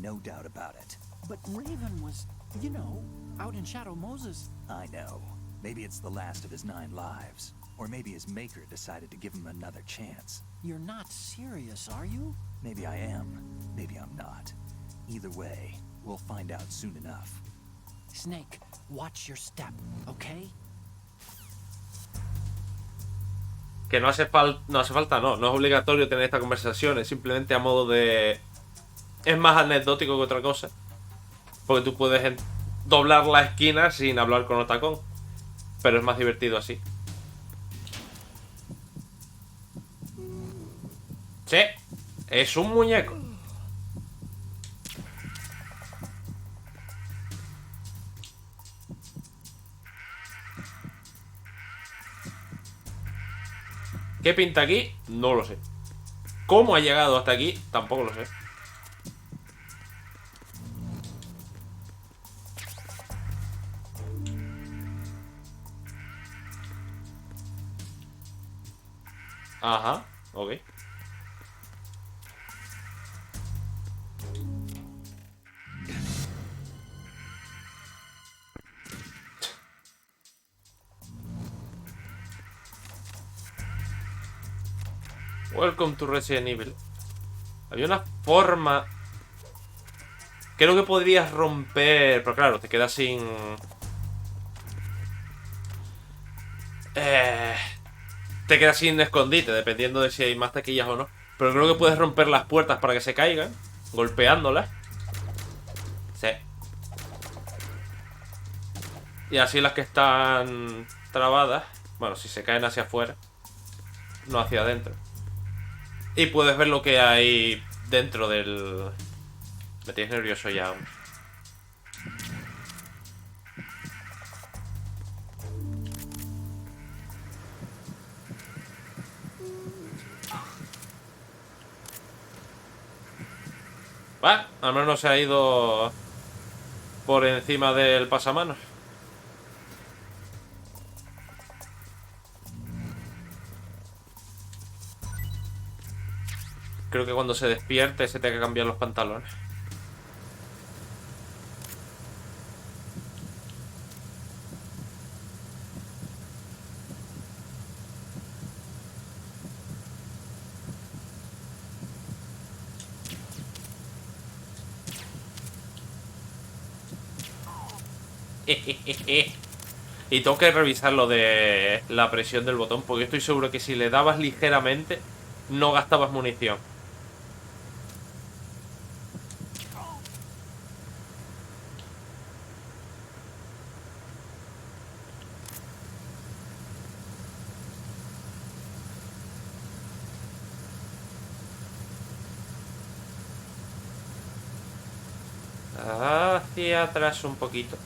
no doubt about it. But Raven was, you know, out in Shadow Moses. I know. Maybe it's the last of his 9 lives. Or maybe his maker decided to give him another chance. You're not serious, are you? Maybe I am. Maybe I'm not. Either way, we'll find out soon enough. Snake, watch your step, okay? Que no hace falta, no es obligatorio tener esta conversación, es simplemente a modo de... Es más anecdótico que otra cosa. Porque tú puedes doblar la esquina sin hablar con Otacón. Pero es más divertido así. Sí, es un muñeco. ¿Qué pinta aquí? No lo sé. ¿Cómo ha llegado hasta aquí? Tampoco lo sé. Ajá, ok. Welcome to Resident Evil. Había una forma... Creo que podrías romper... Pero claro, te quedas sin... Te quedas sin escondite, dependiendo de si hay más taquillas o no. Pero creo que puedes romper las puertas para que se caigan, golpeándolas. Sí. Y así las que están trabadas, bueno, si se caen hacia afuera, no hacia adentro. Y puedes ver lo que hay dentro del... Me tienes nervioso ya, hombre. Va, al menos no se ha ido por encima del pasamanos. Creo que cuando se despierte se tenga que cambiar los pantalones. Y tengo que revisar lo de la presión del botón, porque estoy seguro que si le dabas ligeramente no gastabas munición. Hacia atrás un poquito.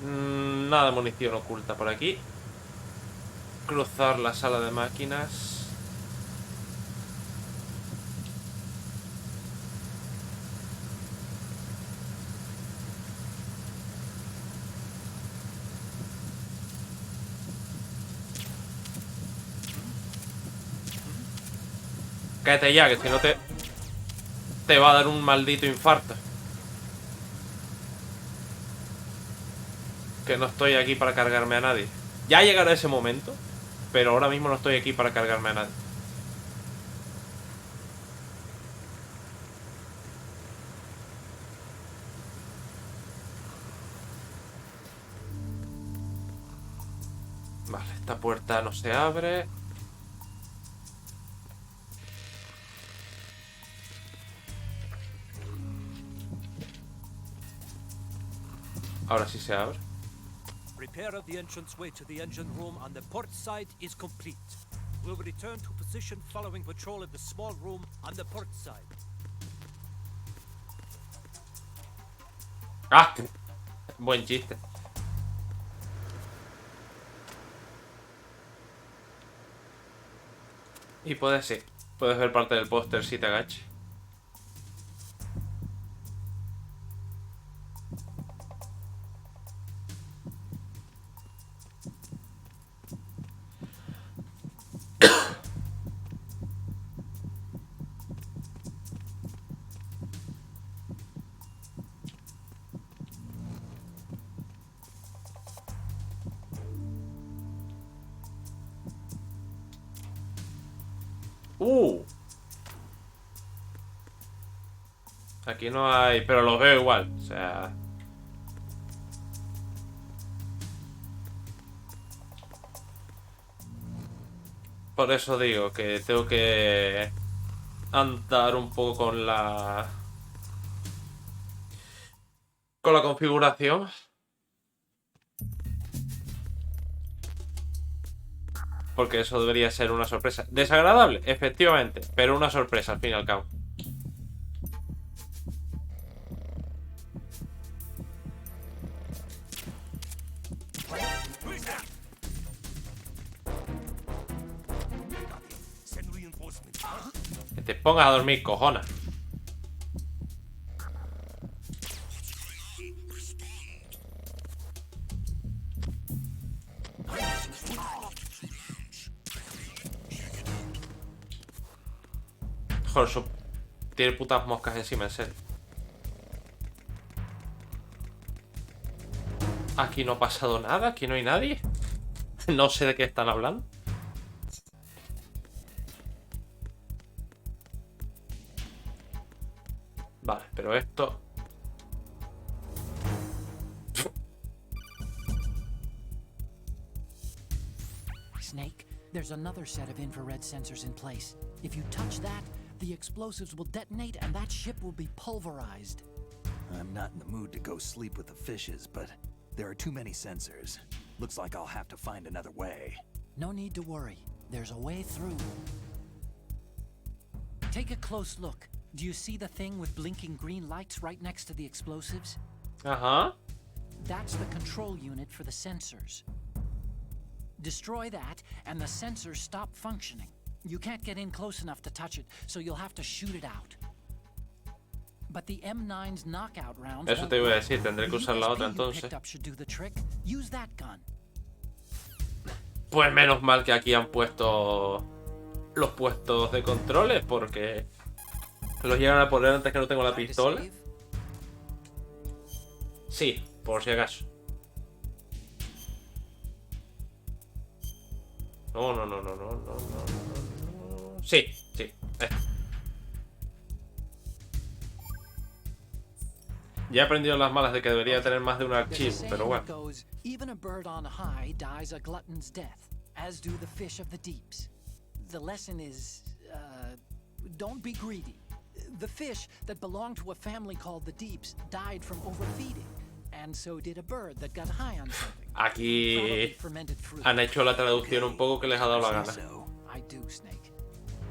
Nada de munición oculta por aquí. Cruzar la sala de máquinas. Cállate ya, que si no te va a dar un maldito infarto. Que no estoy aquí para cargarme a nadie. Ya llegará ese momento, pero ahora mismo no estoy aquí para cargarme a nadie. Vale, esta puerta no se abre. Ahora sí se abre. Repair of the entranceway to the engine room on the port side is complete. We'll return to position following patrol of the small room on the port side. ¡Ah! Buen chiste. Y puedes ver parte del póster si te agaches. Aquí no hay... Pero los veo igual, o sea... Por eso digo que tengo que andar un poco con la configuración. Porque eso debería ser una sorpresa. Desagradable, efectivamente, pero una sorpresa al fin y al cabo. Que te pongas a dormir, cojona. Joder, Tiene putas moscas encima, en serio. Aquí no ha pasado nada, aquí no hay nadie. No sé de qué están hablando. Vale, pero esto... Snake, there's another set of infrared sensors in place. If you touch that, the explosives will detonate and that ship will be pulverized. I'm not in the mood to go sleep with the fishes, but there are too many sensors. Looks like I'll have to find another way. No need to worry. There's a way through. Take a close look. Do you see the thing with blinking green lights right next to the explosives? Ajá. That's the control unit for the sensors. Destroy that, and the sensors stop functioning. You can't get in close enough to touch it, so you'll have to shoot it out. But the M9's knockout rounds. Eso te iba a decir, tendré que usar la otra entonces. Should do the trick. Use that gun. Pues menos mal que aquí han puesto los puestos de controles, porque los llegan a poner antes que no tengo la pistola. Sí, por si acaso. No. Sí. Ya he aprendido las malas de que debería tener más de un archivo, pero bueno. Even a bird on high dies a glutton's death, as do the fish of the deeps. The lesson is, don't be greedy. The fish that belonged to a family called the deeps died from overfeeding, and so did a bird that got high on something. Aquí han hecho la traducción un poco que les ha dado la gana. I do, Snake.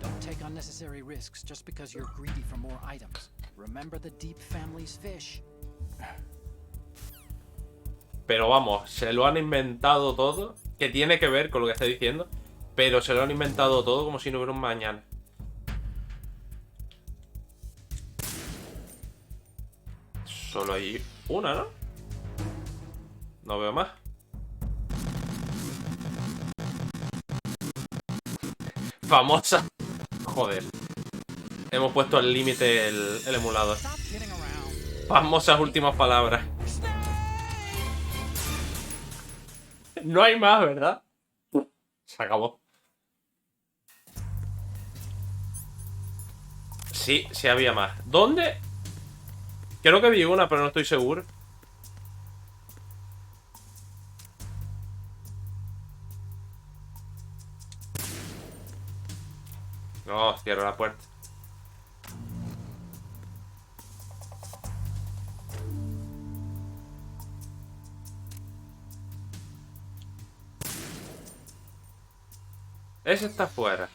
Don't take unnecessary risks just because you're greedy for more items. Remember the deep family's fish. Pero vamos, se lo han inventado todo, que tiene que ver con lo que está diciendo, pero se lo han inventado todo como si no hubiera un mañana. Solo hay una, ¿no? No veo más. Famosa. Joder. Hemos puesto al límite el emulador. Famosas últimas palabras. No hay más, ¿verdad? Se acabó. Sí, sí había más. ¿Dónde? Creo que vi una, pero no estoy seguro. No, cierro la puerta. Ese está afuera.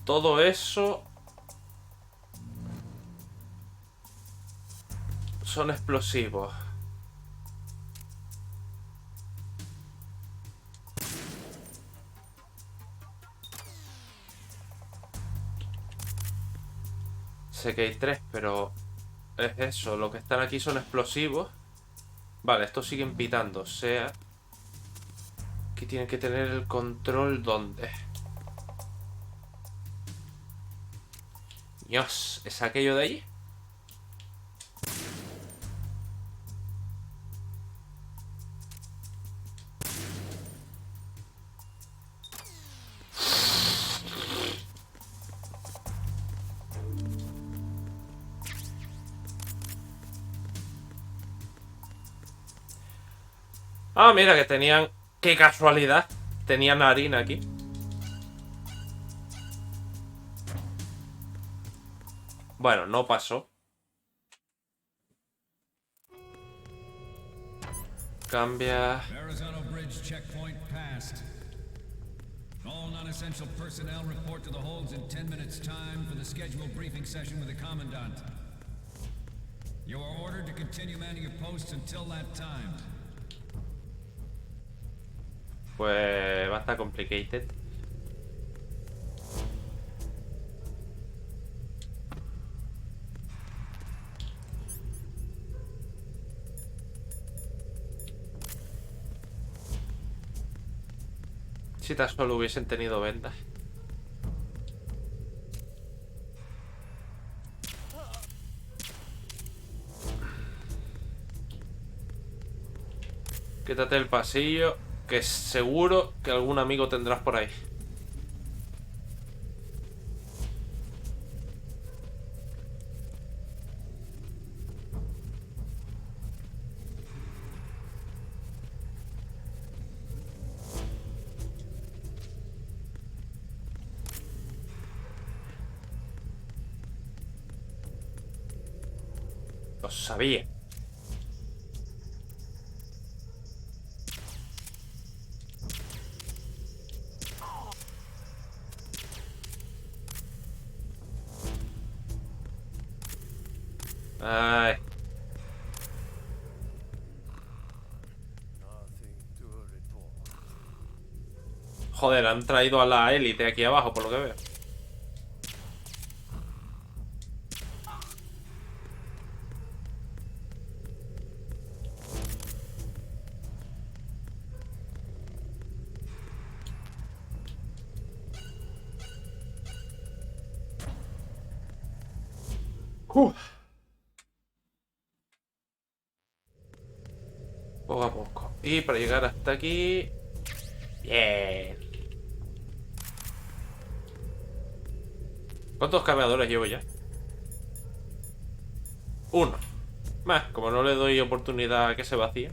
Todo eso son explosivos. Sé que hay 3, pero es eso. Lo que están aquí son explosivos. Vale, estos siguen pitando. O sea que tienen que tener el control. ¿Dónde? Dios, ¿es aquello de allí? Ah, mira que tenían... ¡Qué casualidad! Tenían harina aquí. Bueno, no pasó. Cambia. Arizona Bridge checkpoint passed. All non-essential personnel report to the holds in 10 minutes time for the scheduled briefing session with the commandant. You are ordered to continue manning your posts until that time. Pues va a estar complicated. Si tan solo hubiesen tenido vendas. Quítate el pasillo, que seguro que algún amigo tendrás por ahí. Lo sabía. Ay. Joder, han traído a la élite aquí abajo, por lo que veo. Poco a poco. Y para llegar hasta aquí... Bien. ¿Cuántos cargadores llevo ya? Uno. Más, como no le doy oportunidad a que se vacíe.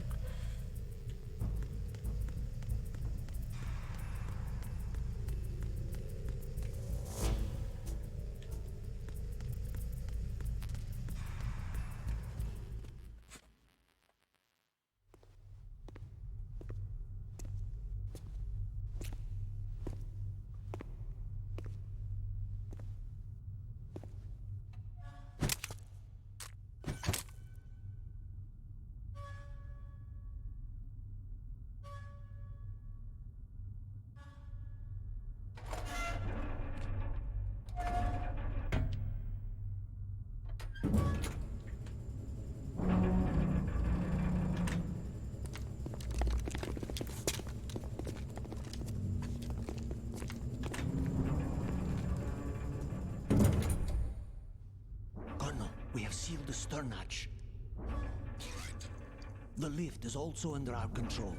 We have sealed the stern hatch. The lift is also under our control.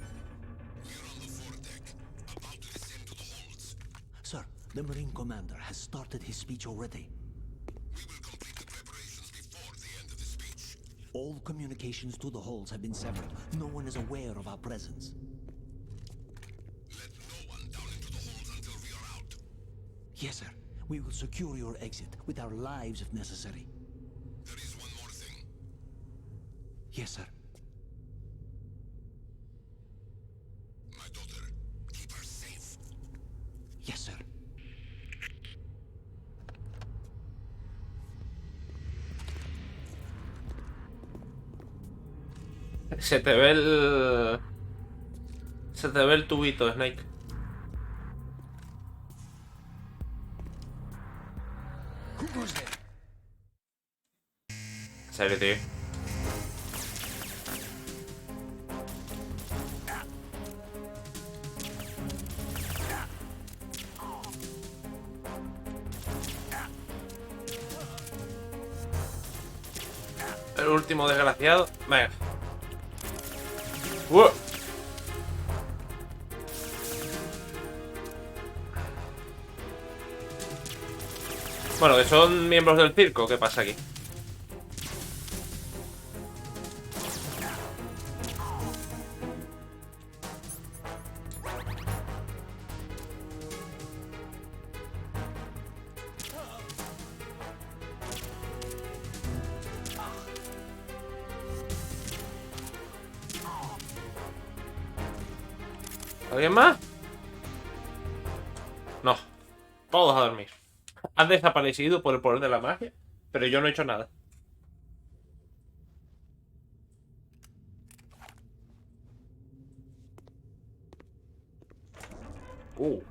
We're on the foredeck, about to descend to the holds. Sir, the Marine Commander has started his speech already. We will complete the preparations before the end of the speech. All communications to the holds have been severed. No one is aware of our presence. Let no one down into the holds until we are out. Yes, sir. We will secure your exit with our lives if necessary. There is one more thing. Yes, sir. My daughter, keep her safe. Yes, sir. Se te ve el... Se te ve el tubito, Snake. En serio, tío. El último desgraciado. Venga. Bueno, que son miembros del circo. ¿Qué pasa aquí? ¿Alguien más? No. Todos a dormir. Han desaparecido por el poder de la magia, pero yo no he hecho nada. Pues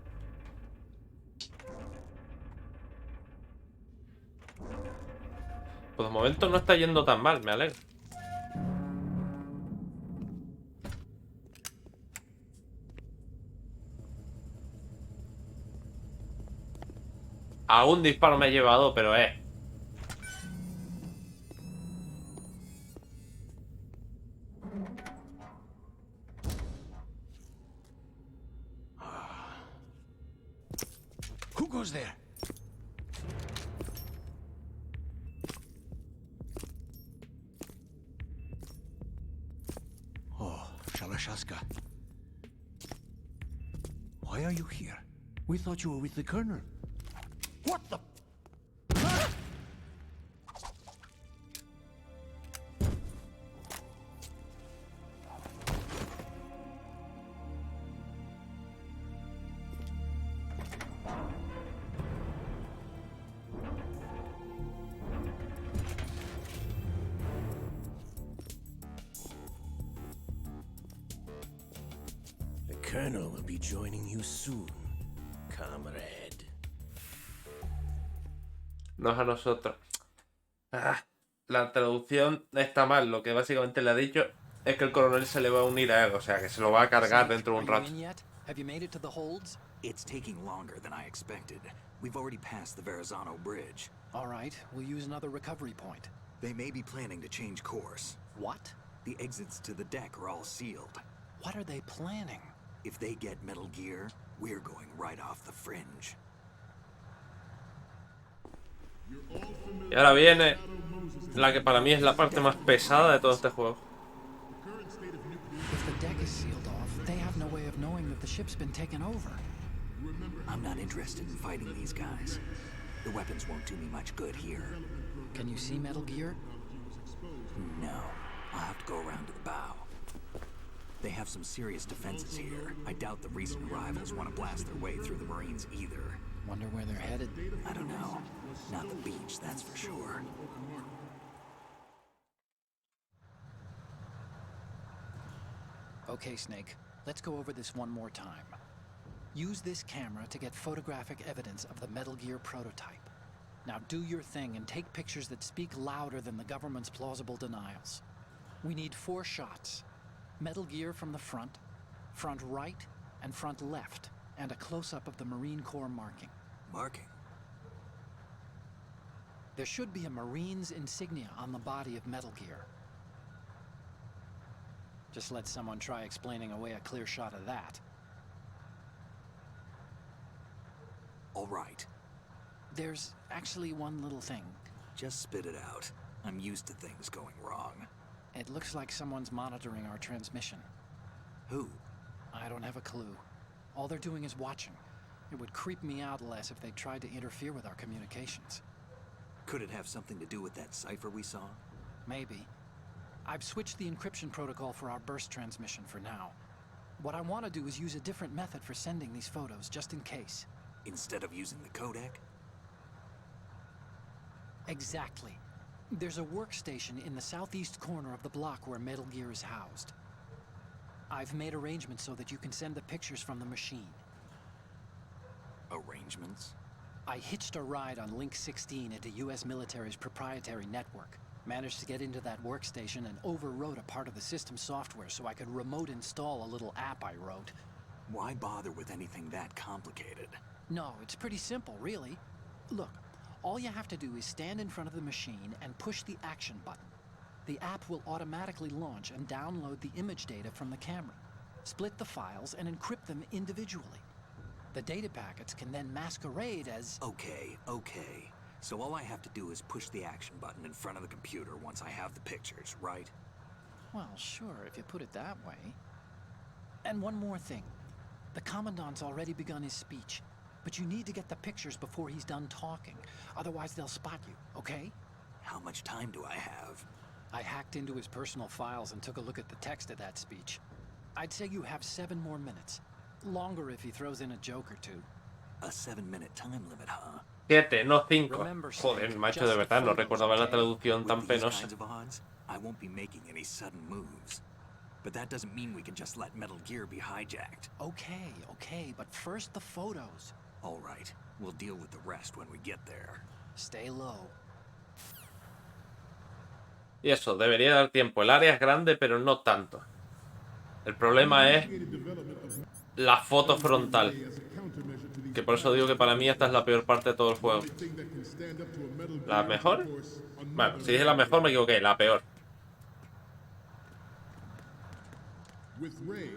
de momento no está yendo tan mal, me alegro. A un disparo me he llevado, pero Who goes there? Oh, Shalashaska. Why are you here? We thought you were with the Colonel. What the? The Colonel will be joining you soon, comrade. no es a nosotros. La traducción está mal. Lo que básicamente le ha dicho es que el coronel se le va a unir a él. O sea, que se lo va a cargar dentro de un rato. Have you made it to the holds? It's taking longer than I expected. We've already passed the Verrazano Bridge. All right, we'll use another recovery point. They may be planning to change course. What? The exits to the deck are all sealed. What are they planning? If they get Metal Gear, we're going right off the fringe. Y ahora viene la que para mí es la parte más pesada de todo este juego. If the deck is sealed off, they have no way of knowing that the ship's been taken over. I'm not interested in fighting these guys. The weapons won't do me much good here. Can you see Metal Gear? No. I'll have to go around to the bow. They have some serious defenses here. I doubt the recent arrivals want to blast their way through the Marines either. Wonder where they're headed? I don't know. Not the beach, that's for sure. Okay, Snake. Let's go over this one more time. Use this camera to get photographic evidence of the Metal Gear prototype. Now do your thing and take pictures that speak louder than the government's plausible denials. We need 4 shots. Metal Gear from the front right, and front left, and a close-up of the Marine Corps marking. Marking? There should be a Marine's insignia on the body of Metal Gear. Just let someone try explaining away a clear shot of that. All right. There's actually one little thing. Just spit it out. I'm used to things going wrong. It looks like someone's monitoring our transmission. Who? I don't have a clue. All they're doing is watching. It would creep me out less if they tried to interfere with our communications. Could it have something to do with that cipher we saw? Maybe. I've switched the encryption protocol for our burst transmission for now. What I want to do is use a different method for sending these photos, just in case. Instead of using the codec? Exactly. There's a workstation in the southeast corner of the block where Metal Gear is housed. I've made arrangements so that you can send the pictures from the machine. Arrangements? I hitched a ride on Link 16 into US military's proprietary network. Managed to get into that workstation and overwrote a part of the system software so I could remote install a little app I wrote. Why bother with anything that complicated? No, it's pretty simple, really. Look, all you have to do is stand in front of the machine and push the action button. The app will automatically launch and download the image data from the camera, split the files, and encrypt them individually. The data packets can then masquerade as... Okay. So all I have to do is push the action button in front of the computer once I have the pictures, right? Well, sure, if you put it that way. And one more thing. The Commandant's already begun his speech, but you need to get the pictures before he's done talking. Otherwise, they'll spot you, okay? How much time do I have? I hacked into his personal files and took a look at the text of that speech. I'd say you have 7 more minutes. Longer if he throws in a joke or two. A 7-minute time limit, huh? 7, no 5. Joder, macho, de verdad, no recordaba la traducción tan penosa. I won't be making any sudden moves. But that doesn't mean we can just let Metal Gear be hijacked. Okay, but first the photos. All right, we'll deal with the rest when we get there. Stay low. Y eso, debería dar tiempo. El área es grande, pero no tanto. El problema es la foto frontal, Que por eso digo que para mí esta es la peor parte de todo el juego. ¿La mejor? Bueno, si dije la mejor me equivoqué, la peor. With Ray,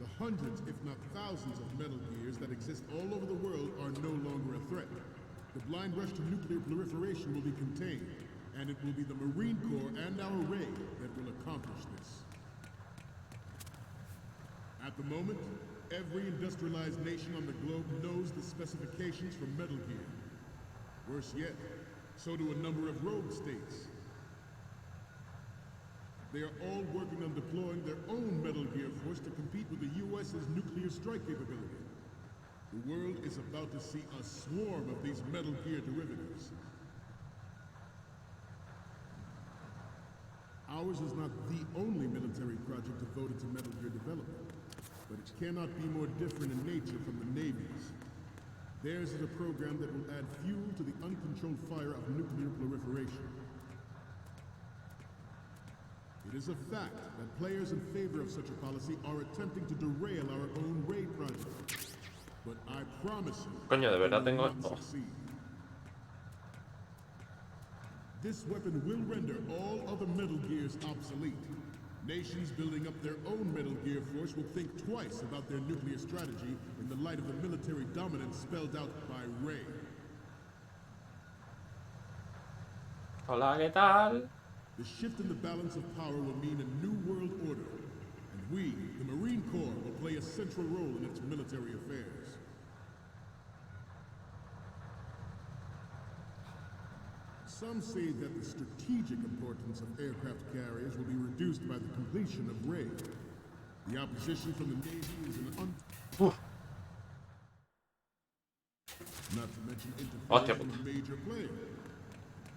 the hundreds, if not thousands, of Metal Gears that exist all over the world are no longer a threat. The blind rush to nuclear proliferation will be contained, and it will be the Marine Corps and our Ray that will accomplish this. At the moment, every industrialized nation on the globe knows the specifications for Metal Gear. Worse yet, so do a number of rogue states. They are all working on deploying their own Metal Gear force to compete with the U.S.'s nuclear strike capability. The world is about to see a swarm of these Metal Gear derivatives. Ours is not the only military project devoted to Metal Gear development, but it cannot be more different in nature from the Navy's. Theirs is a program that will add fuel to the uncontrolled fire of nuclear proliferation. It is a fact that players in favor of such a policy are attempting to derail our own Ray project. But I promise you, Coño, de verdad tengo esto. This weapon will render all other Metal Gears obsolete. Nations building up their own Metal Gear force will think twice about their nuclear strategy in the light of the military dominance spelled out by Ray. Hola, ¿qué tal? The shift in the balance of power will mean a new world order, and we, the Marine Corps, will play a central role in its military affairs. Some say that the strategic importance of aircraft carriers will be reduced by the completion of Ray. The opposition from the Navy is an not to mention interference from a major player.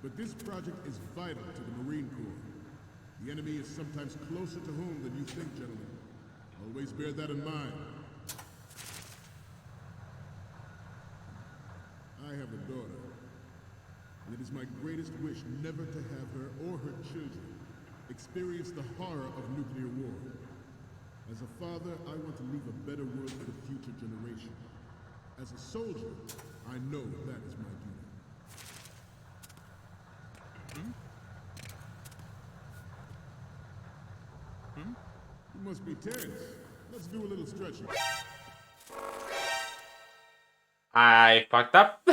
But this project is vital to the Marine Corps. The enemy is sometimes closer to home than you think, gentlemen. Always bear that in mind. I have a daughter, and it is my greatest wish never to have her or her children experience the horror of nuclear war. As a father, I want to leave a better world for the future generation. As a soldier, I know that is my duty. You must be tense. Let's do a little stretching. I fucked up.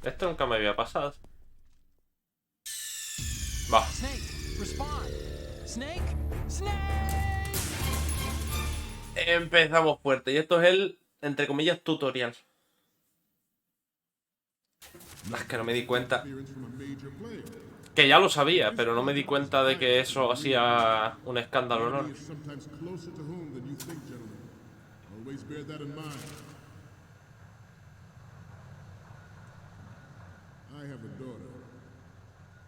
Esto nunca me había pasado. Va. Snake, respond. Snake, Snake. Empezamos fuerte. Y esto es el, entre comillas, tutorial. Es que no me di cuenta. Que ya lo sabía, pero no me di cuenta de que eso hacía un escándalo enorme. I have a daughter,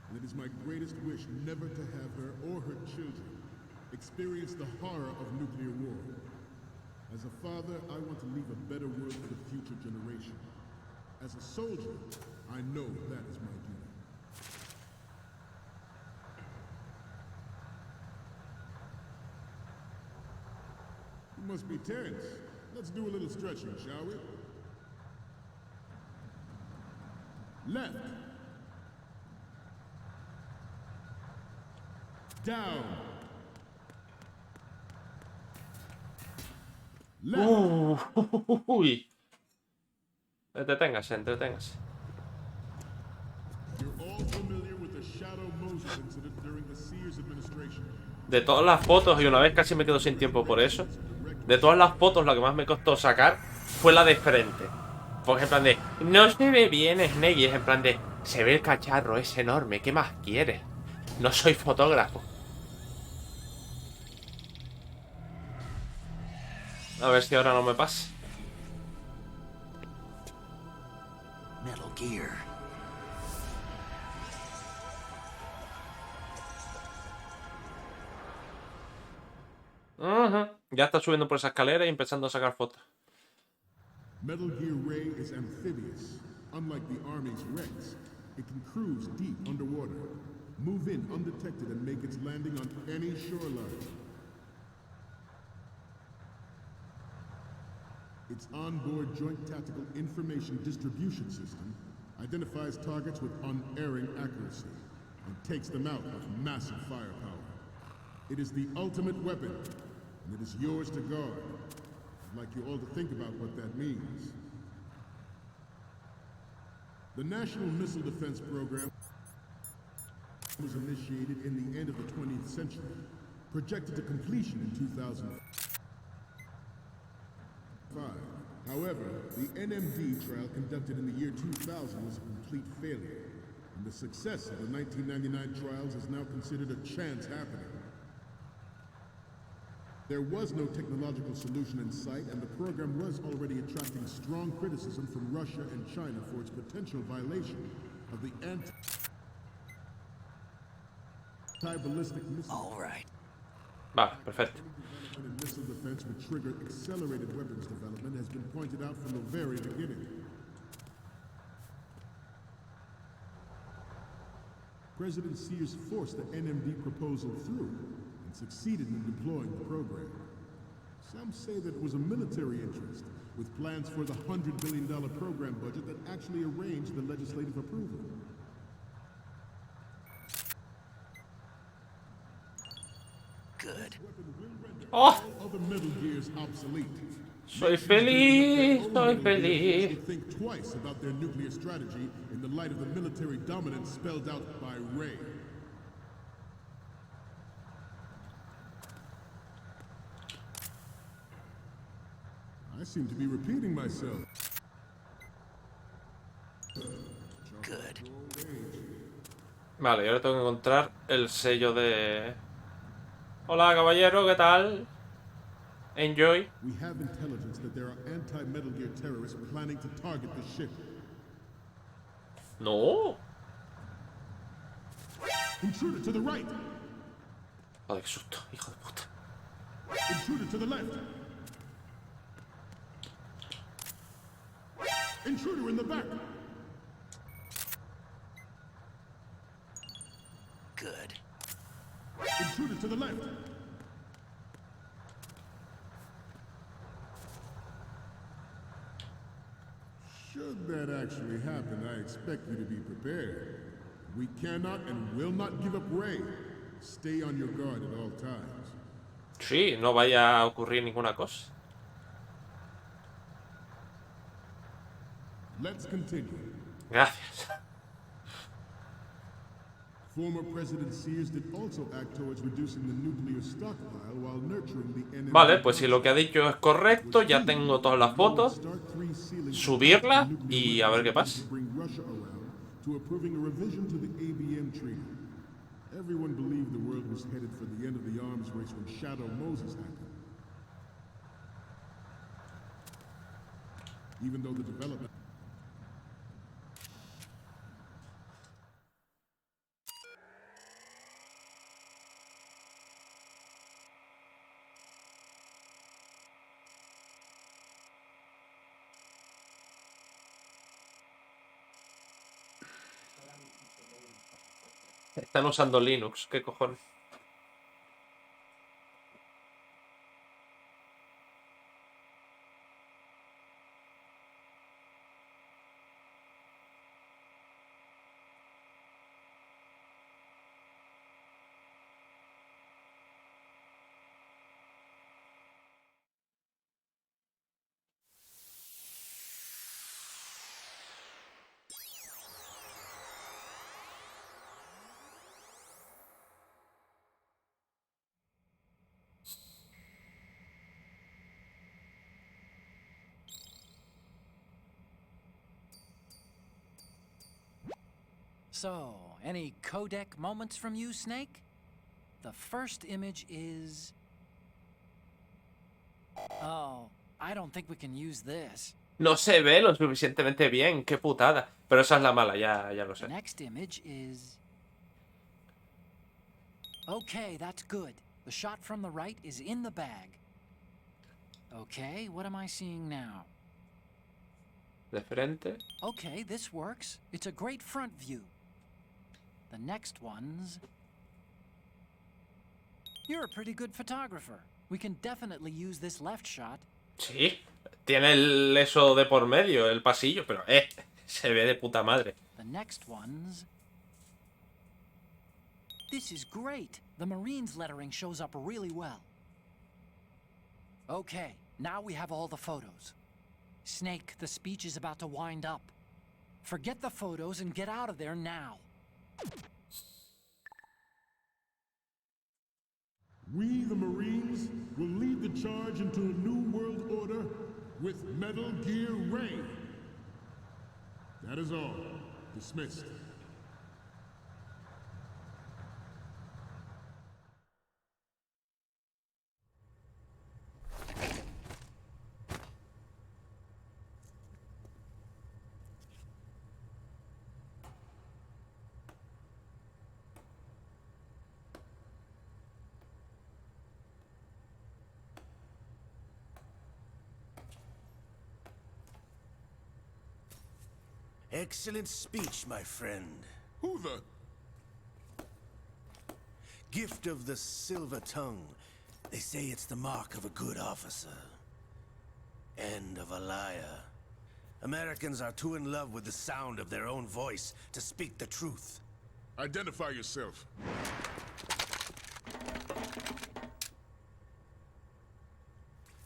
and it is my greatest wish never to have her or her children experience the horror of nuclear war. As a father, I want to leave a better world for the future generation. As a soldier, I know that is my duty. You must be tense. Let's do a little stretching, shall we? Left. Down. Left. Uy. Entreténgase, entreténgase. De todas las fotos, y una vez casi me quedo sin tiempo por eso, de todas las fotos la que más me costó sacar fue la de frente. Porque en plan de, no se ve bien Snake, y es en plan de, se ve el cacharro, es enorme, ¿qué más quieres? No soy fotógrafo. A ver si ahora no me pasa. Metal Gear. Ya está subiendo por esa escalera y empezando a sacar fotos. Metal Gear Ray is amphibious. Unlike the Army's Rex, it can cruise deep underwater. Move in undetected and make its landing on any shoreline. Its onboard Joint Tactical Information Distribution System identifies targets with unerring accuracy and takes them out with massive firepower. It is the ultimate weapon, and it is yours to guard. I'd like you all to think about what that means. The National Missile Defense Program was initiated in the end of the 20th century, projected to completion in 2005. However, the NMD trial conducted in the year 2000 was a complete failure, and the success of the 1999 trials is now considered a chance happening. There was no technological solution in sight, and the program was already attracting strong criticism from Russia and China for its potential violation of the anti-ballistic missile. All right. Vale, perfecto. Missile defense would trigger accelerated weapons development has been pointed out from the very beginning. President Sears forced the NMD proposal through and succeeded in deploying the program. Some say that it was a military interest, with plans for the $100 billion program budget that actually arranged the legislative approval. Good. Oh, Other Metal Gears obsolete. soy feliz, soy feliz. Think twice about their nuclear strategy in the light of the military dominance spelled out by Ray. I seem to be repeating myself. Good. Vale, y ahora tengo que encontrar el sello de... Hola, caballero, ¿qué tal? Enjoy. We have intelligence that there are anti-Metal Gear terrorists planning to target the ship. No. Intruder to the right. Joder, qué susto, hijo de puta. Intruder to the left. Intruder in the back. Good. Intruder to the left. Should that actually happen, I expect you to be prepared. We cannot and will not give up Ray. Stay on your guard at all times. Sí, no vaya a ocurrir ninguna cosa. Let's continue. Gracias. Former President Sears did also act towards reducing the nuclear stockpile while nurturing the enemy. Vale, pues si lo que ha dicho es correcto, ya tengo todas las fotos. Subirla y a ver qué pasa. Bring Russia around to approving a revision to the ABM treaty. Everyone believed the world was headed for the end of the arms race when Shadow Moses happened. Even though the development Están usando Linux, ¿qué cojones? So, any codec moments from you, Snake? The first image is... Oh, I don't think we can use this. No se ve lo suficientemente bien, qué putada. Pero esa es la mala, ya lo sé. The next image is... Okay, that's good. The shot from the right is in the bag. Okay, what am I seeing now? De frente. Okay, this works. It's a great front view. The next one's... You're a pretty good photographer. We can definitely use this left shot. Sí, tiene el eso de por medio, el pasillo, pero se ve de puta madre. The next one's... This is great. The Marines lettering shows up really well. Okay, now we have all the photos. Snake, the speech is about to wind up. Forget the photos and get out of there now. We, the Marines, will lead the charge into a new world order with Metal Gear Ray. That is all. Dismissed. Excellent speech, my friend. Who the... Gift of the silver tongue. They say it's the mark of a good officer. And of a liar. Americans are too in love with the sound of their own voice to speak the truth. Identify yourself.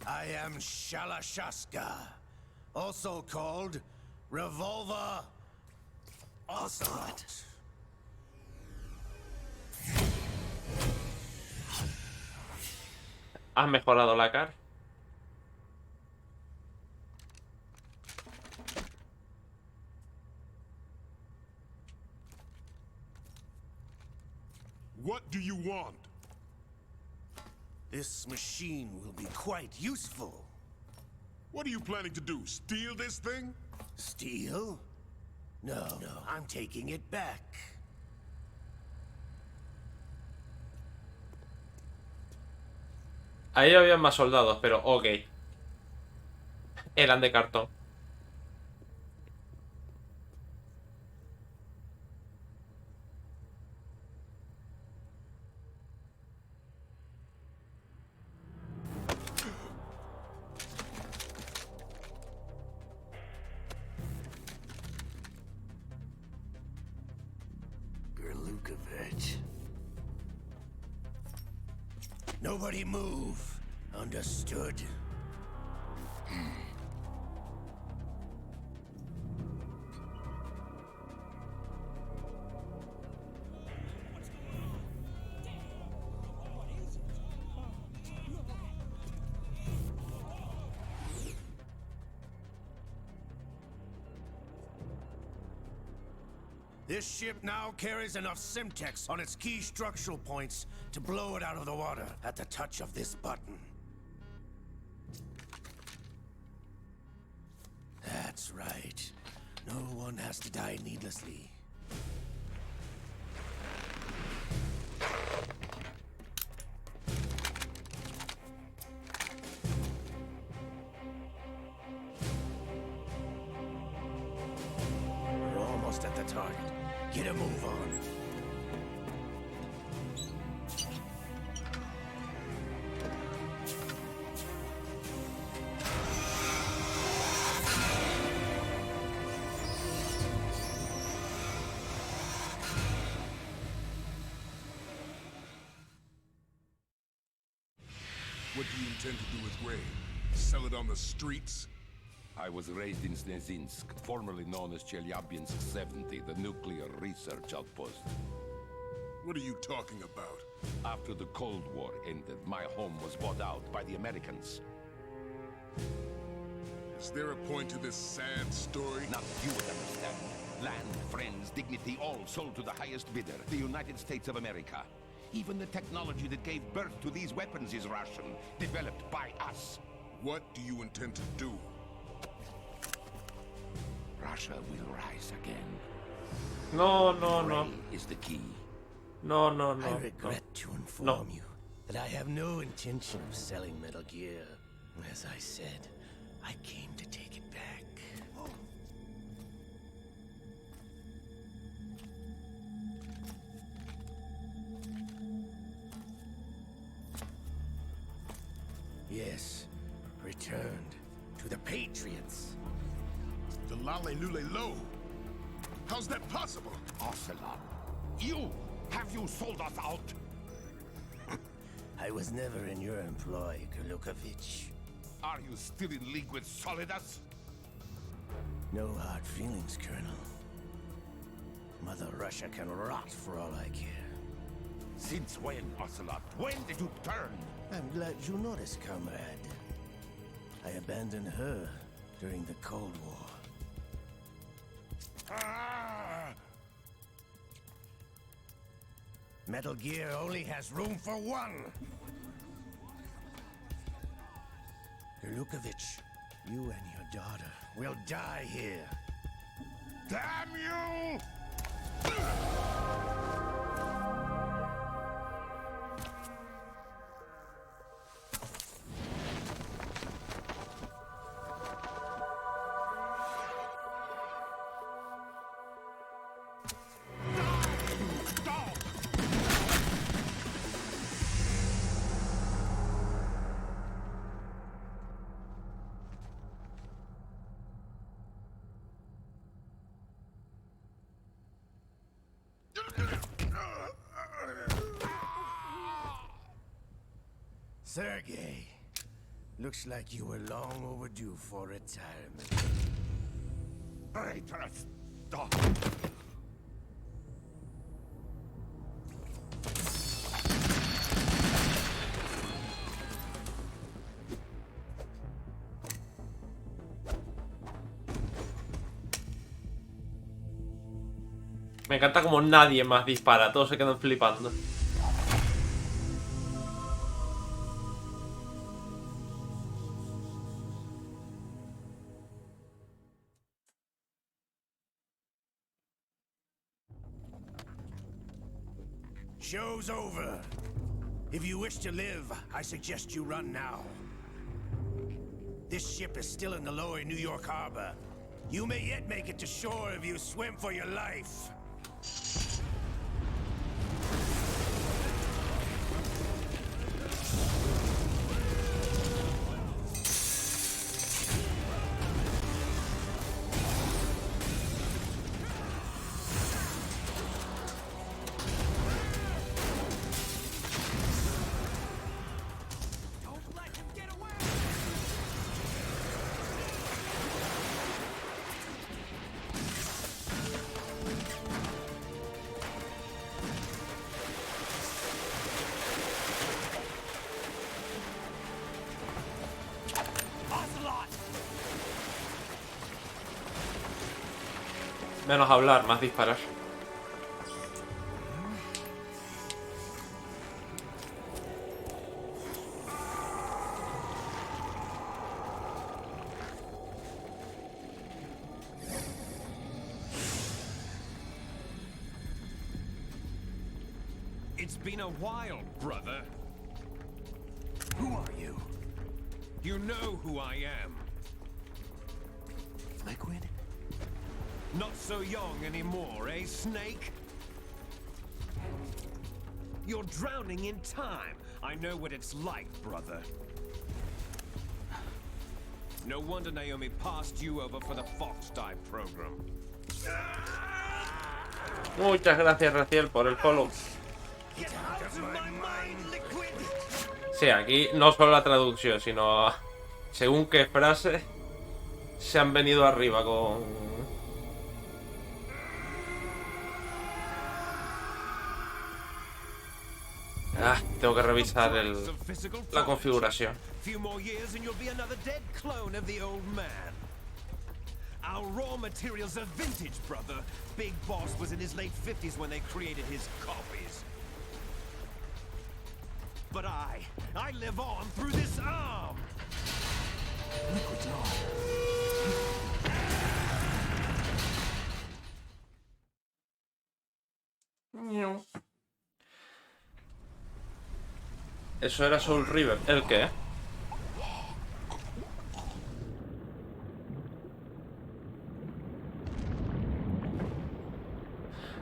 I am Shalashaska, also called Revolver Ocelot. ¿Has mejorado la cara? What do you want? This machine will be quite useful. What are you planning to do? Steal this thing? Steal? No, I'm taking it back. Ahí había más soldados, pero ok. Eran de cartón. Nobody move. Understood? This ship now carries enough Simtex on its key structural points to blow it out of the water at the touch of this button. That's right. No one has to die needlessly. We're almost at the target. Get a move on. What do you intend to do with Ray? Sell it on the streets? I was raised in Snezinsk, formerly known as Chelyabinsk 70, the nuclear research outpost. What are you talking about? After the Cold War ended, my home was bought out by the Americans. Is there a point to this sad story? Not you would understand. Land, friends, dignity, all sold to the highest bidder, the United States of America. Even the technology that gave birth to these weapons is Russian, developed by us. What do you intend to do? Russia will rise again. No. Ray is the key. No. I regret to inform you that I have no intention of selling Metal Gear. As I said, I came to take it back. yes. Returned to the Patriots. The Lale Lule Lo. How's that possible? Ocelot, have you sold us out? I was never in your employ, Kulukovich. Are you still in league with Solidus? No hard feelings, Colonel. Mother Russia can rot for all I care. Since when, Ocelot? When did you turn? I'm glad you noticed, comrade. I abandoned her during the Cold War. Metal Gear only has room for one! Kulukovich, you and your daughter will die here. Damn you! Sergei, looks like you were long overdue for retirement. Traitorous dog! Me encanta como nadie más dispara, todos se quedan flipando. Show's over. If you wish to live, I suggest you run now. This ship is still in the lower New York harbor. You may yet make it to shore if you swim for your life. Menos hablar, más disparar. It's been a while, brother. Who are you? You know who I am. Liquid? Not so young anymore, eh, Snake? You're drowning in time. I know what it's like, brother. No wonder Naomi passed you over for the Fox-type program. Muchas gracias, Raciel, por el follow. Sí, aquí no solo la traducción, sino según qué frase se han venido arriba con... tengo que revisar la configuración. Our raw materials are vintage, brother. Big Boss was in his late 50s when they created his copies. But I live on through this arm. Liquid's on. Eso era Soul River. ¿El qué?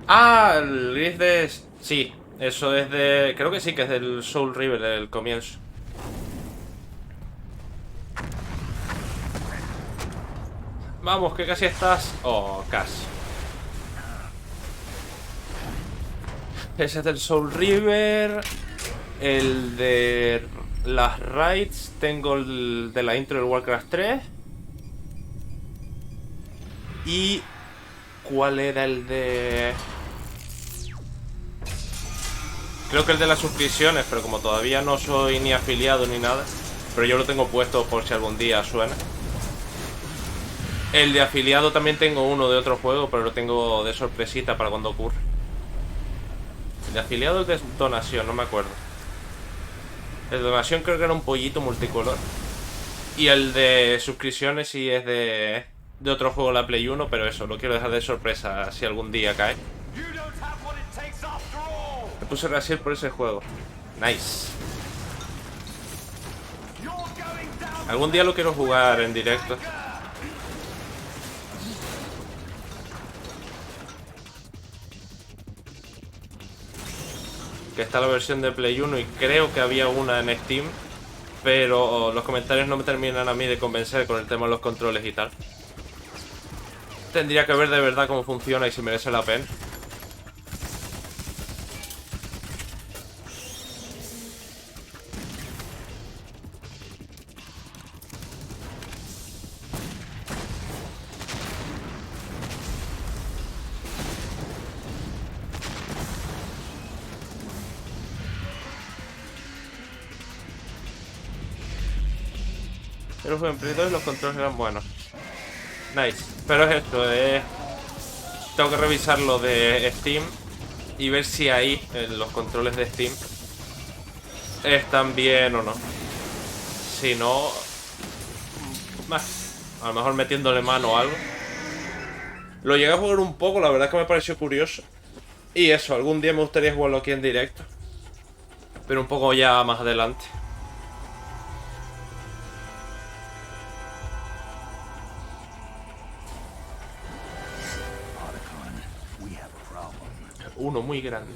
Ah, el gris de... Sí, eso es de... Creo que sí que es del Soul River, el comienzo. Vamos, que casi estás. Oh, casi. Ese es del Soul River. El de las raids. Tengo el de la intro del Warcraft 3. Y... ¿cuál era el de...? Creo que el de las suscripciones, pero como todavía no soy ni afiliado ni nada. Pero yo lo tengo puesto por si algún día suena. El de afiliado también tengo uno de otro juego, pero lo tengo de sorpresita para cuando ocurra. El de afiliado es de donación, no me acuerdo. El de donación creo que era un pollito multicolor. Y el de suscripciones sí es de otro juego, la Play 1, pero eso, lo quiero dejar de sorpresa si algún día cae. Me puse Brasil por ese juego. Nice. Algún día lo quiero jugar en directo. Que está la versión de Play 1 y creo que había una en Steam. Pero los comentarios no me terminan a mí de convencer con el tema de los controles y tal. Tendría que ver de verdad cómo funciona y si merece la pena. Pero fue en Play 2 y los controles eran buenos. Nice. Pero es esto, tengo que revisar lo de Steam y ver si ahí, en los controles de Steam, están bien o no. Si no... a lo mejor metiéndole mano o algo. Lo llegué a jugar un poco, la verdad es que me pareció curioso. Y eso, algún día me gustaría jugarlo aquí en directo. Pero un poco ya más adelante. Uno muy grande.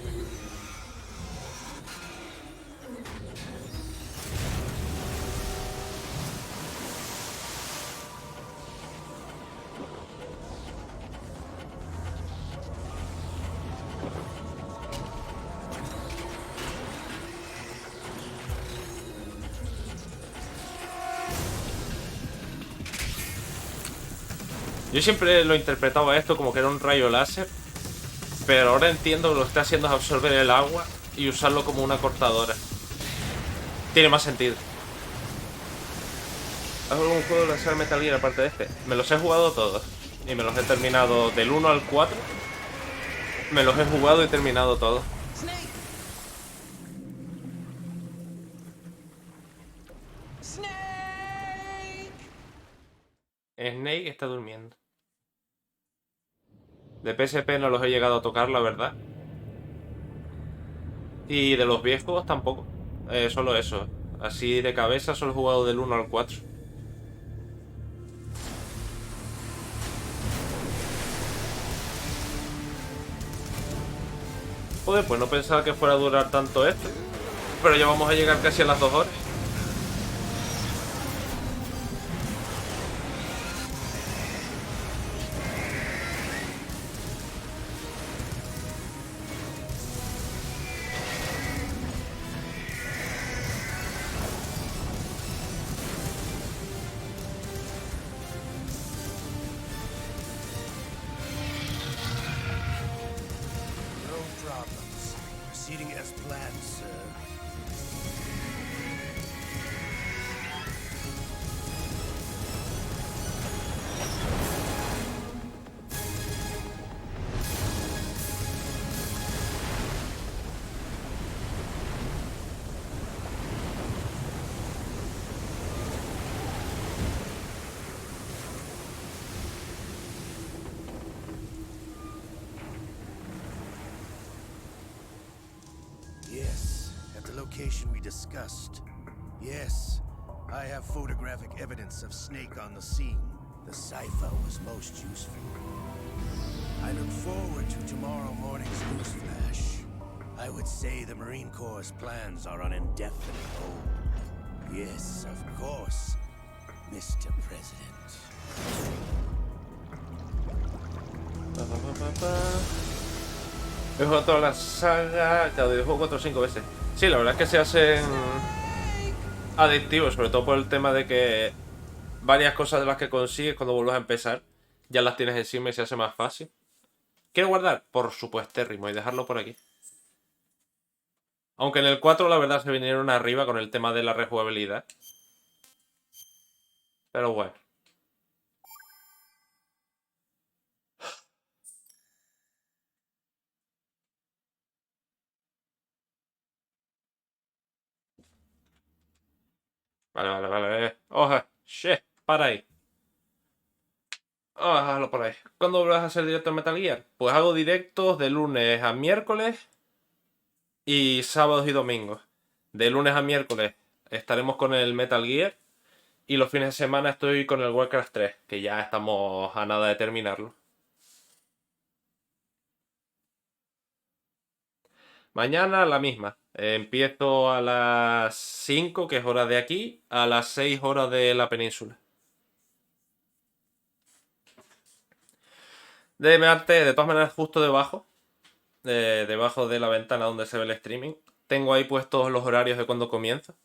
Yo siempre lo interpretaba esto como que era un rayo láser. Pero ahora entiendo que lo que está haciendo es absorber el agua y usarlo como una cortadora. Tiene más sentido. ¿Has jugado un juego de la saga Metal Gear aparte de este? Me los he jugado todos. Y me los he terminado del 1 al 4. Me los he jugado y terminado todos. Snake está durmiendo. De PSP no los he llegado a tocar, la verdad. Y de los viejos tampoco. Solo eso. Así de cabeza solo he jugado del 1 al 4. Joder, pues no pensaba que fuera a durar tanto esto. Pero ya vamos a llegar casi a las 2 horas. Proceeding as planned, sir. Yes, at the location we discussed. Yes, I have photographic evidence of Snake on the scene. The cipher was most useful. I look forward to tomorrow morning's newsflash. I would say the Marine Corps' plans are on indefinite hold. Yes, of course, Mr. President. He jugado toda la saga, cada videojuego 4 o 5 veces. Sí, la verdad es que se hacen adictivos, sobre todo por el tema de que varias cosas de las que consigues cuando vuelves a empezar ya las tienes encima y se hace más fácil. ¿Quiero guardar? Por supuestérrimo, y dejarlo por aquí. Aunque en el 4 la verdad se vinieron arriba con el tema de la rejugabilidad. Pero bueno. Vale. Oja, shit, para ahí. Vamos a dejarlo por ahí. ¿Cuándo vas a hacer directo en Metal Gear? Pues hago directos de lunes a miércoles y sábados y domingos. De lunes a miércoles estaremos con el Metal Gear y los fines de semana estoy con el Warcraft 3, que ya estamos a nada de terminarlo. Mañana la misma. Empiezo a las 5, que es hora de aquí, a las 6 horas de la península. De todas maneras, justo debajo, debajo de la ventana donde se ve el streaming, tengo ahí puestos los horarios de cuando comienza.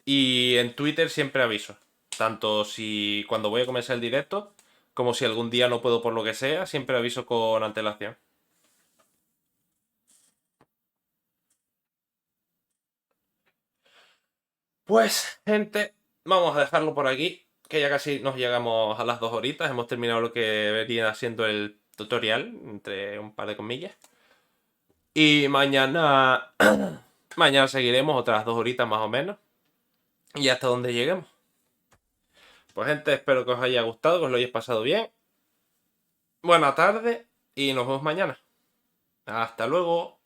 Y en Twitter siempre aviso. Tanto si cuando voy a comenzar el directo, como si algún día no puedo por lo que sea, siempre aviso con antelación. Pues, gente, vamos a dejarlo por aquí, que ya casi nos llegamos a las 2 horitas. Hemos terminado lo que venía siendo el tutorial, entre un par de comillas. Y mañana, mañana seguiremos otras 2 horitas más o menos. Y hasta donde lleguemos. Pues, gente, espero que os haya gustado, que os lo hayáis pasado bien. Buena tarde y nos vemos mañana. Hasta luego.